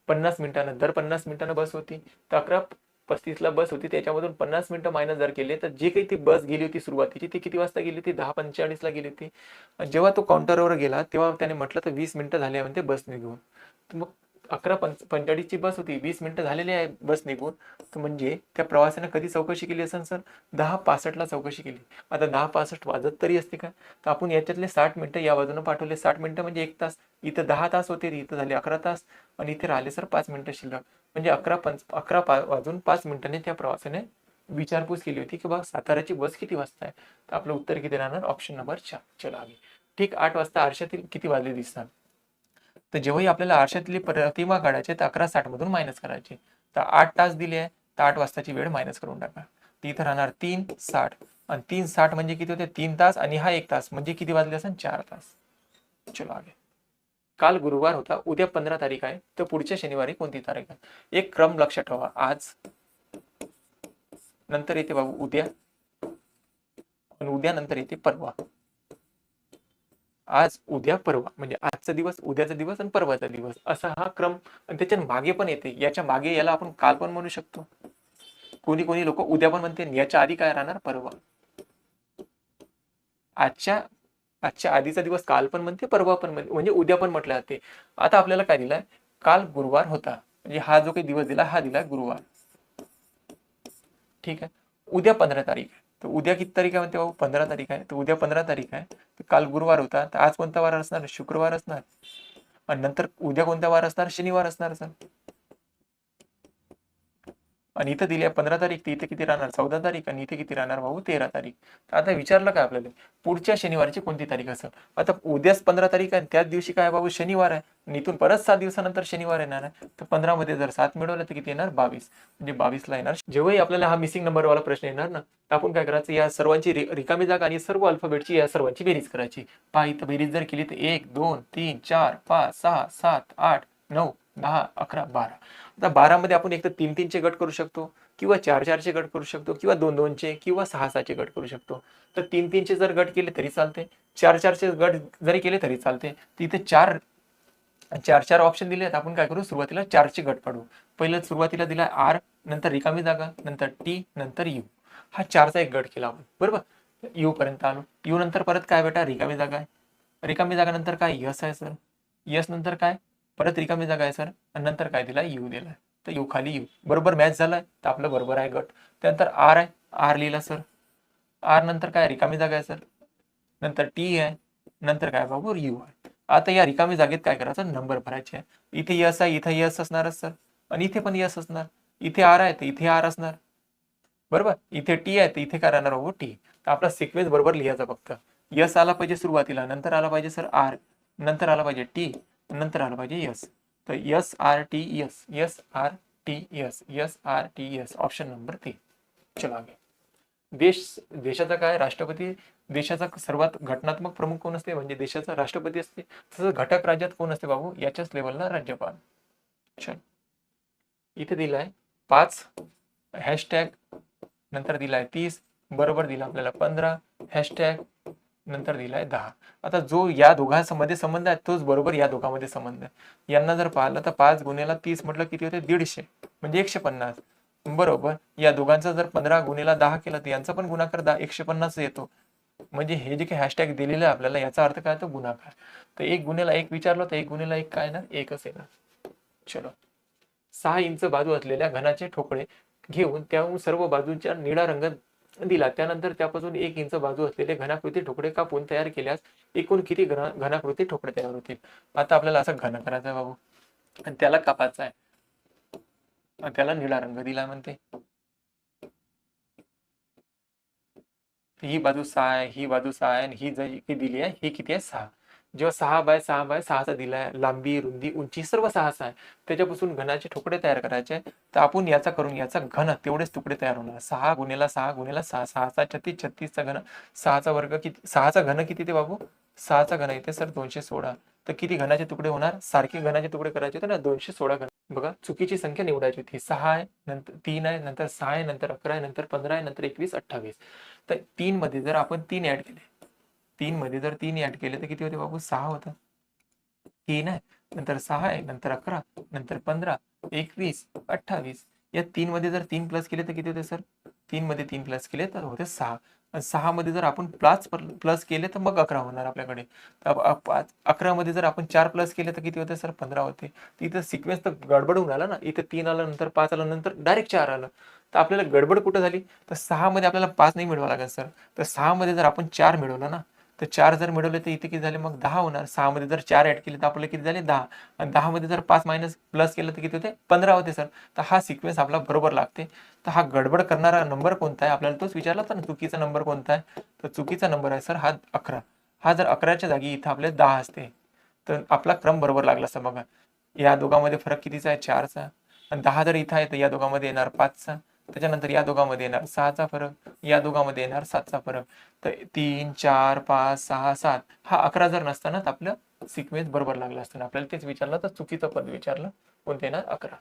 50 मिनिटानं दर 50 मिनिटानं बस होती. तर 11:35 बस होती, त्याच्यामधून 50 मिनिटं मायनस जर केले तर जे काही ती बस गेली होती सुरुवातीची ती किती वाजता गेली होती? 10:45 गेली होती. जेव्हा तो काउंटरवर गेला तेव्हा त्याने म्हटलं तर 20 मिनिटं झाले म्हणते बस निघून. तर मग 11:45 बस होती, 20 मिनिटं झालेली आहे बस निघून. तर म्हणजे त्या प्रवाशाने कधी चौकशी केली असेल सर? 10:65 चौकशी केली. आता 10:65 वाजत तरी असते का? तर आपण याच्यातले 60 मिनिटं या बाजूने पाठवले. 60 मिनिटं म्हणजे 1 तास. इथं 10 तास होते, इथं झाले 11 तास. आणि इथे राहिले सर 5 मिनिटं शिल्लक. म्हणजे 11 वाजून 5 मिनिटांनी त्या प्रवासाने विचारपूस केली होती की बा साताऱ्याची बस किती वाजता आहे. तर आपलं उत्तर किती राहणार? Option number 4. चला आगे. ठीक, 8 वाजता आरशातील किती वाजले दिसतात? तर जेव्हाही आपल्याला आरशातली प्रतिमा काढायची तर 11:60 मधून मायनस करायची. तर 8 तास दिले आहे, तर 8 वाजताची वेळ मायनस करून टाका. तर इथं राहणार 3:60. आणि 3:60 म्हणजे किती होते? 3 तास. आणि हा 1 तास म्हणजे किती वाजले असेल? 4 तास. चलो आगे. काल गुरुवार होता, उद्या 15 तारीख आहे, तर पुढच्या शनिवारी कोणती तारीख आहे? एक क्रम लक्षात ठेवा. आज, नंतर येते बाबू उद्या, आणि उद्या नंतर येते परवा. आज, उद्या, परवा, म्हणजे आजचा दिवस, उद्याचा दिवस आणि परवाचा दिवस, असा हा क्रम. आणि त्याच्या मागे पण येते, याच्या मागे याला आपण काल पण म्हणू शकतो. कोणी कोणी लोक उद्या पण म्हणते. याच्या आधी काय राहणार? परवा. आजच्या आधीचा दिवस काल पण म्हणते, परवा पण म्हणते, म्हणजे उद्या पण म्हटलं जाते. आता आपल्याला काय दिलाय? काल गुरुवार होता, म्हणजे हा जो काही दिवस दिला हा दिलाय गुरुवार. ठीक आहे. उद्या 15 तारीख आहे, तर उद्या किती तारीख आहे म्हणते भाऊ? 15 तारीख आहे. तर उद्या 15 तारीख आहे, तर काल गुरुवार होता, तर आज कोणता वार असणार? शुक्रवार असणार. आणि नंतर उद्या कोणता वार असणार? शनिवार असणार सर. आणि इथं दिली आहे 15 तारीख, तर इथे किती राहणार? 14 तारीख. आणि इथे किती राहणार भाऊ? 13 तारीख. तर आता विचारलं काय आपल्याला? पुढच्या शनिवारची कोणती तारीख असेल? आता उद्याच 15 तारीख आहे, त्याच दिवशी काय बाबू? शनिवार आहे. आणि इथून परत 7 दिवसानंतर शनिवार येणार आहे. तर 15 मध्ये जर 7 मिळवलं तर किती येणार? 22. म्हणजे 22 ला येणार. जेव्हाही आपल्याला हा मिसिंग नंबरवाला प्रश्न येणार ना, तर आपण काय करायचं? या सर्वांची रिकामी जागा आणि सर्व अल्फाबेटची या सर्वांची बेरीज करायची. पहा, इथं बेरीज जर केली तर 1, 2, 3, 4, 5, 6, 7, 8, 9, 10, 11, 12. आता 12 मध्ये आपण एक तर 3-3 चे गट करू शकतो, किंवा 4-4 चे गट करू शकतो, किंवा 2-2 चे, किंवा 6-6 चे गट करू शकतो. तर 3-3 चे जर गट केले तरी चालते, 4-4 चे गट जरी केले तरी चालते. तिथे 4 ऑप्शन दिले आहेत. आपण काय करू? सुरुवातीला 4 चे गट पाडू. पहिलं सुरुवातीला दिला आर, नंतर रिकामी जागा, नंतर टी, नंतर यू. हा 4चा एक गट केला आपण, बरोबर. यू पर्यंत आलो. यू नंतर परत काय बेटा? रिकामी जागा आहे. रिकामी जागा नंतर काय? यस आहे सर. यस नंतर काय? परत रिकामी जागा आहे सर. आणि नंतर काय दिलाय? यू दिलाय. तर यू खाली यू, बरोबर मॅच झालाय, तर आपलं बरोबर आहे गट. त्यानंतर आर आहे, आर लिहिला सर. आर नंतर काय? रिकामी जागा आहे सर. नंतर टी आहे, नंतर काय बाबू? यू आहे. आता या रिकामी जागेत काय करायचं? नंबर भरायचे आहे. इथे यस आहे, इथे यस असणारच सर. आणि इथे पण यस असणार. इथे आर आहे तर इथे आर असणार, बरोबर. इथे टी आहे तर इथे काय राहणार बाबू? टी. तर आपला सिक्वेन्स बरोबर लिहायचा फक्त. यस आला पाहिजे सुरुवातीला, नंतर आला पाहिजे सर आर, नंतर आला पाहिजे टी, नंतर आला पाहिजे यस. तर S R T S, S R T S, S R T S. Option number 3. चला आगे. देशाचा काय? राष्ट्रपती. देशाचा सर्वात घटनात्मक प्रमुख कोण असते? म्हणजे देशाचा राष्ट्रपती असते. तसंच घटक राज्यात कोण असते बाबू? याच्याच लेवलला राज्यपाल. चल, इथे दिलाय 5, हॅशटॅग नंतर दिलाय 30, बरोबर दिला आपल्याला 15, हॅशटॅग नंतर दिलाय 10. आता जो या दोघांमध्ये संबंध आहे तोच बरोबर या दोघांमध्ये संबंध आहे. यांना जर पाहिलं तर 5 गुणिले 30 म्हटलं किती होते? 150, म्हणजे 150. बरोबर. या दोघांचा जर 15 गुणिले 10 केला तर यांचा पण गुणाकार 150 येतो. म्हणजे हे जे काही हॅशटॅग दिलेलं आहे आपल्याला, याचा अर्थ काय? तो गुणाकार. तर 1 गुणिले 1 विचारलं तर 1 गुणिले 1 काय येणार? 1च येणार. चलो. 6 इंच बाजू असलेल्या घनाचे ठोकळे घेऊन त्याहून सर्व बाजूंच्या निळा रंग दिला. त्यानंतर त्यापासून 1 इंच बाजू असलेले घनाकृती ठोकळे कापून तयार केल्यास एकूण किती घनाकृती ठोकळे तयार होतील? आता आपल्याला असं घन करायचं आहे बाबू आणि त्याला कापायचं आहे आणि त्याला निळा रंग दिला म्हणते. ही बाजू 6 आहे, ही बाजू 6 आहे आणि ही जी दिली आहे ही किती आहे? 6. जेव्हा 6 बाय 6 दिलाय, लांबी, रुंदी, उंची सर्व 6 आहे. त्याच्यापासून घनाचे ठोकळे तयार करायचे तर आपण याचा करून याचा घन तेवढेच तुकडे तयार होणार. 6 गुणिला 6 गुणिला 6, 6चा 36, 36चा घन, 6चा वर्ग किती? 6चा घन किती ते बाबू? 6चा घन येते सर 216. तर किती घनाचे तुकडे होणार? सारखे घनाचे तुकडे करायचे होते ना, 216 घन. बघा चुकीची संख्या निवडायची होती. 6 आहे, नंतर 3 आहे, नंतर 6 आहे, नंतर 11 आहे, नंतर 15 आहे, नंतर 21, 28. तर 3 मध्ये जर आपण 3 ऍड केले, 3 मध्ये जर 3 ऍड केले तर किती होते बाबू? 6 होतं. 3 आहे, नंतर 6 आहे, नंतर 11, नंतर 15, 21, 28. या 3 मध्ये जर 3 प्लस केले तर किती होते सर? 3 मध्ये 3 प्लस केले तर होते 6. 6 मध्ये जर आपण प्लस केले तर मग 11 होणार आपल्याकडे. तर 11 मध्ये जर आपण 4 प्लस केले तर किती होते सर? 15 होते. इथं सिक्वेन्स तर गडबड होऊन आला ना. इथे 3 आलं, नंतर 5 आलं, नंतर डायरेक्ट 4 आलं. तर आपल्याला गडबड कुठं झाली? तर 6 मध्ये आपल्याला 5 नाही मिळवावं लागेल सर. तर 6 मध्ये जर आपण 4 मिळवलं ना, तर 4 जर मिळवले तर इथे किती झाले? मग 10 होणार. 6 मध्ये जर 4 ऍड केले तर आपल्याला किती झाले? 10. आणि 10 मध्ये जर 5 मायनस प्लस केलं तर किती होते? 15 होते सर. तर हा सिक्वेन्स आपला बरोबर लागते. तर हा गडबड करणारा नंबर कोणता आहे? आपल्याला तोच विचारला होता ना, चुकीचा नंबर कोणता आहे? तर चुकीचा नंबर आहे सर हा 11. हा जर 11च्या जागी इथं आपले 10 असते तर आपला क्रम बरोबर लागला असता. बघा या दोघांमध्ये फरक कितीचा आहे? 4चा. आणि 10 जर इथं आहे तर या दोघांमध्ये येणार 5चा. त्याच्यानंतर या दोघांमध्ये येणार 6चा फरक, या दोघांमध्ये येणार 7चा फरक. तर 3, 4, 5, 6, 7 हा 11 जर नसताना तर आपलं सिक्वेन्स बरोबर लागला असताना. आपल्याला तेच विचारलं तर चुकीचं पद विचारलं. कोणते येणार? 11.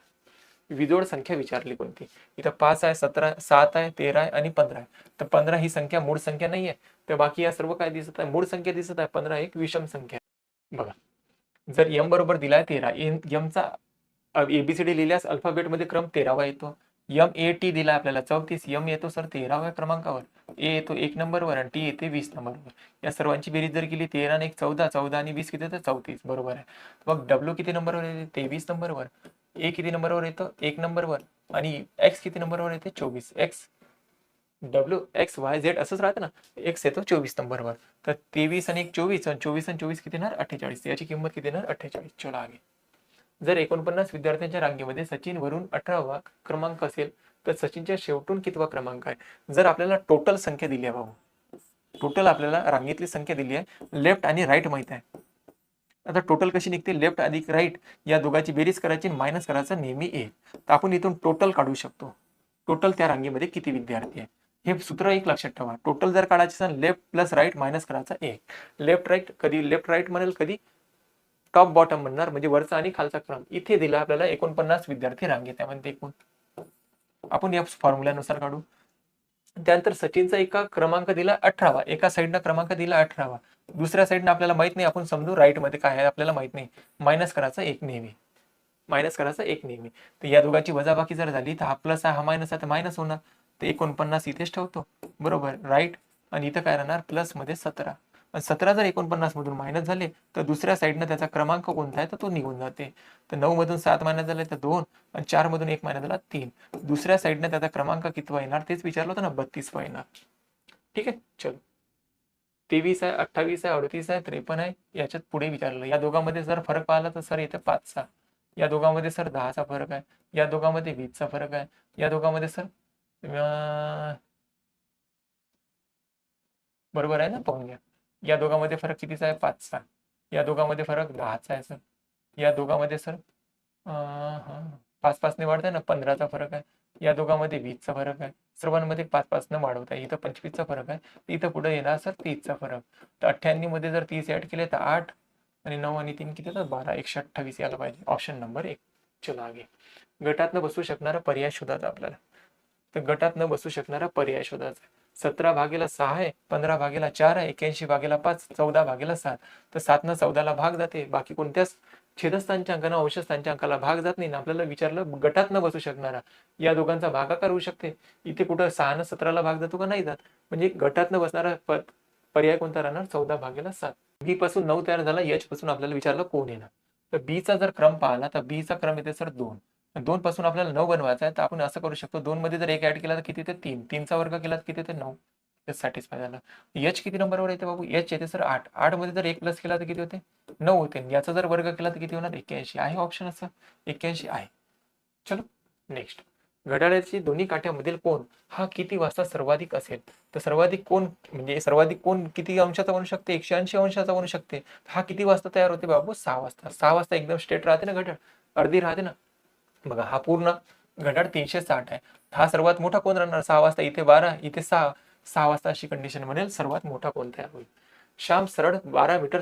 विजोड संख्या विचारली कोणती? इथं 5 आहे, 17, 7 आहे, 13 आहे आणि 15 आहे. तर 15 ही संख्या मूळ संख्या नाही आहे. तर बाकी या सर्व काय दिसत आहे? मूळ संख्या दिसत आहे. 15 एक विषम संख्या आहे. बघा जर m बरोबर दिलाय 13, mचा एबीसीडी लिहिल्यास अल्फाबेटमध्ये क्रम 13वा येतो. MAT दिला आपल्याला 34, m येतो सर 13व्या क्रमांकावर, a येतो 1 नंबरवर आणि t येते 20 नंबरवर. या सर्वांची बेरीज जर केली 13 आणि 1 14, 14 आणि 20 किती येतं? 34. बरोबर आहे. मग W किती नंबरवर येते? 23 नंबरवर. A किती नंबरवर येतं? 1 नंबरवर. आणि X किती नंबरवर येते? 24. X W X Y Z असंच राहतं ना. X येतो 24 नंबरवर. तर 23 आणि 1 24 आणि 24 आणि 24 किती येणार? 48. याची किंमत किती येणार? 48. चला आगे. जर 49 विद्यार्थ्यांच्या रांगेमध्ये सचिन वरून 18वा क्रमांक असेल तर सचिनच्या शेवटून कितवा क्रमांक आहे? जर आपल्याला टोटल संख्या दिली आहे बाबू, टोटल आपल्याला रांगेतली संख्या दिली आहे, लेफ्ट आणि राईट माहित आहे. आता टोटल कशी निघते? लेफ्ट अधिक राईट या दोघांची बेरीज करायची, मायनस करायचं नेहमी 1. तर आपण इथून टोटल काढू शकतो. टोटल त्या रांगेमध्ये किती विद्यार्थी आहे हे सूत्र एक लक्षात ठेवा. टोटल जर काढायचे असेल लेफ्ट प्लस राईट मायनस करायचा 1. लेफ्ट राईट कधी लेफ्ट राईट म्हणेल, कधी टॉप बॉटम म्हणणार, म्हणजे वरचा आणि खालचा क्रम. इथे दिला आपल्याला 49 विद्यार्थी रांगेत आहे म्हणते एकूण. आपण या फॉर्म्युल्यानुसार काढू. त्यानंतर सचिनचा एका क्रमांक दिला 18वा, एका साईडनं क्रमांक दिला 18वा, दुसऱ्या साईडनं आपल्याला माहित नाही, आपण समजू राईट मध्ये काय आहे आपल्याला माहित नाही, मायनस करायचा 1 नेहमी, मायनस करायचा 1 नेहमी. तर या दोघांची वजाबाकी जर झाली तर हा प्लस आहे, हा मायनस आहे, तर मायनस होणार. तर 49 इथेच ठेवतो, बरोबर राईट. आणि इथं काय राहणार? प्लस मध्ये 17. 17 जर 49 मधून मायनस झाले तर दुसऱ्या साईडनं त्याचा क्रमांक कोणता आहे तर तो निघून जाते. तर 9 मधून 7 मायनस झाले तर 2 आणि 4 मधून 1 मायनस झाला 3. दुसऱ्या साईडनं त्याचा क्रमांक कितवा येणार तेच विचारलं होतं ना, 32 येणार. ठीक आहे, चलो. 23 आहे, 28 आहे, 38 आहे, 53 आहे. याच्यात पुढे विचारलं या दोघांमध्ये जर फरक पाहिला तर सर इथे 5चा, या दोघांमध्ये सर 10चा फरक आहे, या दोघांमध्ये 20चा फरक आहे, या दोघांमध्ये सर बरोबर आहे ना, पाहून घ्या. या दोघांमध्ये फरक कितीचा आहे? 5चा. या दोघांमध्ये फरक 10चा आहे सर. या दोघांमध्ये सर 5-5 ने वाढतंय ना, 15चा फरक आहे. या दोघांमध्ये 20चा फरक आहे. सर्वांमध्ये 5-5 न वाढवत आहे. इथं 25चा फरक आहे. इथं पुढे येणार सर 30चा फरक. तर 98 मध्ये जर 30 ऍड केले तर 8 आणि 9 आणि 3 किती येतात? 12. 128 यायला पाहिजे. Option number 1. चला आगे. गटात न बसू शकणारा पर्याय शोधायचा आपल्याला. तर गटात न बसू शकणारा पर्याय शोधायचा. 17/6 आहे, 15/4 आहे, 81/5, 14/7. तर 7 न 14ला भाग जाते, बाकी कोणत्याच छेदस्थानच्या अंकांना अंशस्थानच्या अंकाला भाग जात नाही ना. आपल्याला विचारलं गटात न बसू शकणारा, या दोघांचा भागाकार होऊ शकते. इथे कुठं 6 न 17ला भाग जातो का? नाही जात. म्हणजे गटात न बसणारा पर्याय कोणता राहणार? 14/7. बी पासून 9 तयार झाला, एच पासून आपल्याला विचारलं कोण येणार. तर बी चा जर क्रम पाहिला तर बी चा क्रम येते सर 2. 2 पासून आपल्याला 9 बनवायचा आहे, तर आपण असं करू शकतो 2 मध्ये जर 1 ऍड केला तर किती येते 3, 3 चा वर्ग केला तर किती येते 9. सॅटिस्फाय झालं. एच किती नंबरवर येते बाबू? एच येते सर 8. 8 मध्ये जर 1 प्लस केला तर किती होते 9 होते. याचा जर वर्ग केला तर किती होणार 81. आहे ऑप्शन असं 81 आहे. चलो नेक्स्ट. घड्याळाची दोन्ही काठ्यामधील कोन हा किती वाजता सर्वाधिक असेल? तर सर्वाधिक कोन म्हणजे सर्वाधिक कोन किती अंशाचा बनू शकते? 180 अंशाचा बनू शकते. हा किती वाजता तयार होते बाबू? 6 वाजता. 6 वाजता एकदम स्ट्रेट राहते ना घड्याळ, अर्धी राहते ना. बघा हा पूर्ण घड्याळ 360 आहे. हा सर्वात मोठा कोण राहणार? 6 वाजता, इथे 12, इथे 6. 6 वाजता अशी कंडिशन बनेल, सर्वात मोठा कोण तयार होईल. श्याम सरळ 12 मीटर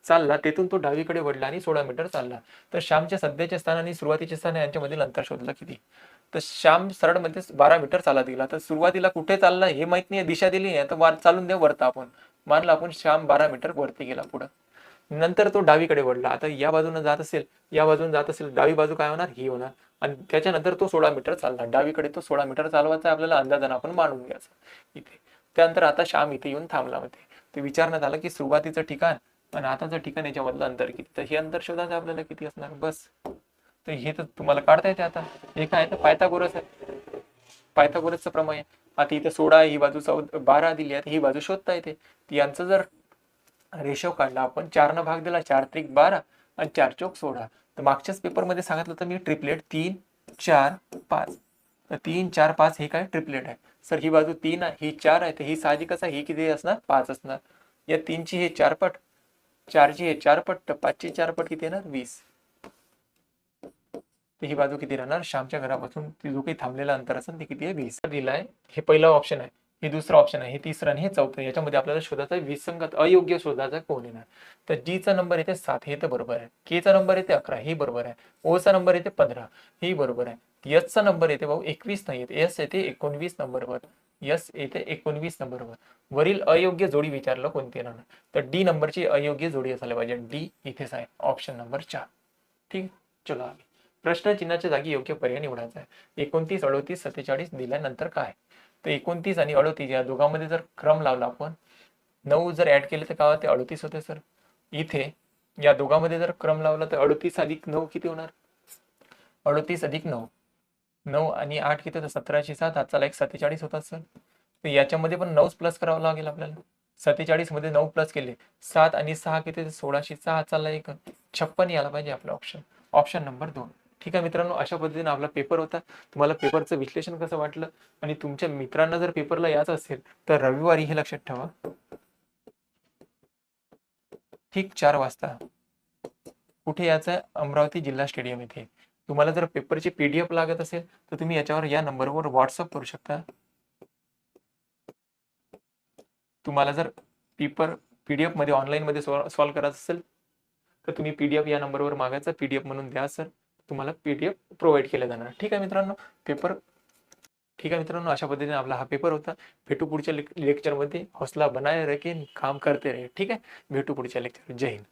चालला, तेथून तो डावीकडे वळला आणि 16 मीटर चालला. तर श्यामच्या सध्याचे स्थान आणि सुरुवातीचे स्थान यांच्यामधील अंतर शोधलं किती? तर श्याम सरळ मध्ये 12 मीटर चालत गेला, तर सुरुवातीला कुठे चालला हे माहित नाही, दिशा दिली नाही, तर चालून द्या वरता. आपण मानलं आपण श्याम 12 मीटर वरती गेला पुढं. नंतर तो डावीकडे वळला. आता या बाजूने जात असेल, या बाजूने जात असेल, डावी बाजू काय होणार? ही होणार. आणि त्याच्यानंतर तो 16 मीटर चालला. डावीकडे तो 16 मीटर चालवायचा आपल्याला अंदाजानं आपण मानून घ्यायचं इथे. त्यानंतर आता श्याम इथे येऊन थांबला होते. ते विचारण्यात आलं की सुरुवातीचं ठिकाण आणि आताचं ठिकाण याच्यामधलं अंतर किती? तर हे अंतर शोधायचं आपल्याला किती असणार बस. तर हे तर तुम्हाला काढता येते. आता हे काय तर पायथागोरस आहे, पायथागोरसचं प्रमेय. आता इथे 16 ही बाजू 12 दिली आहे, ही बाजू शोधता येते. यांचं जर रेशो काढला आपण, 4 न भाग दिला, 4 त्रिक 12 आणि 4 चौक 16. तर मागच्याच पेपरमध्ये सांगितलं तर मी ट्रिपलेट 3 4 5. तर 3 4 5 हे काय ट्रिपलेट आहे सर. ही बाजू 3 आहे, ही 4 आहे, तर ही साहजिकच आहे, ही किती असणार 5 असणार. या 3 ची हे 4 पट, 4 ची हे 4 पट, तर 5 ची 4 पट किती येणार 20. तर ही बाजू किती राहणार? श्यामच्या घरापासून जो काही थांबलेला अंतर असेल ते किती आहे 20 दिलाय. हे पहिलं ऑप्शन आहे, हे दुसरं ऑप्शन आहे, हे तिसरं आणि हे चौथं. याच्यामध्ये आपल्याला शोधायचा विसंगत अयोग्य शोधायचा कोण येणार? तर जी चा नंबर येते 7, हे तर बरोबर आहे. के चा नंबर येते 11, हे बरोबर आहे. ओ चा नंबर येते 15, हे बरोबर आहे. एस चा नंबर येते भाऊ 21 नाही येते, एस येते 19 नंबरवर. एस येते 19 नंबरवर. वरील अयोग्य जोडी विचारलं कोणती येणार? तर डी नंबरची अयोग्य जोडी असायला पाहिजे. डी इथेच आहे, ऑप्शन नंबर 4. ठीक. चलो आगे. प्रश्न चिन्हाच्या जागी योग्य पर्याय निवडायचा आहे. 29 38 47 दिल्यानंतर काय? तर 29 आणि 38 या दोघांमध्ये जर क्रम लावला आपण, 9 जर ऍड केले तर काय होते 38 होते सर. इथे या दोघांमध्ये जर क्रम लावला तर 38 अधिक 9 किती होणार? 38 अधिक 9, 9 आणि 8 किती होतं? 17 7, हातचा 47 होतात सर. तर याच्यामध्ये पण 9 प्लस करावं लागेल आपल्याला. 47 मध्ये 9 प्लस केले, 7 आणि 6 किती? 16, 6 हातचा 1, 56 यायला पाहिजे आपला ऑप्शन. Option number 2. ठीक आहे मित्रांनो, अशा पद्धतीने आपला पेपर होता. तुम्हाला पेपरचं विश्लेषण कसं वाटलं? आणि तुमच्या मित्रांना जर पेपरला यायचं असेल तर रविवारी हे लक्षात ठेवा, ठीक 4 वाजता. कुठे यायचं आहे? अमरावती जिल्हा स्टेडियम येथे. तुम्हाला जर पेपरची PDF लागत असेल तर तुम्ही याच्यावर या नंबरवर व्हॉट्सअप करू शकता. तुम्हाला जर पेपर PDF मध्ये ऑनलाईन मध्ये सॉल्व्ह करायचं असेल तर तुम्ही PDF या नंबरवर मागायचा, PDF म्हणून द्या सर, तुम्हाला PDF प्रोव्हाइड केला जाणार. ठीक आहे मित्रांनो, पेपर ठीक आहे मित्रांनो, अशा पद्धतीने आपला हा पेपर होता. भेटू पुढच्या लेक्चरमध्ये. हौसला बनाए रखे, काम करते रहे. ठीक आहे, भेटू पुढच्या लेक्चर. जय हिंद.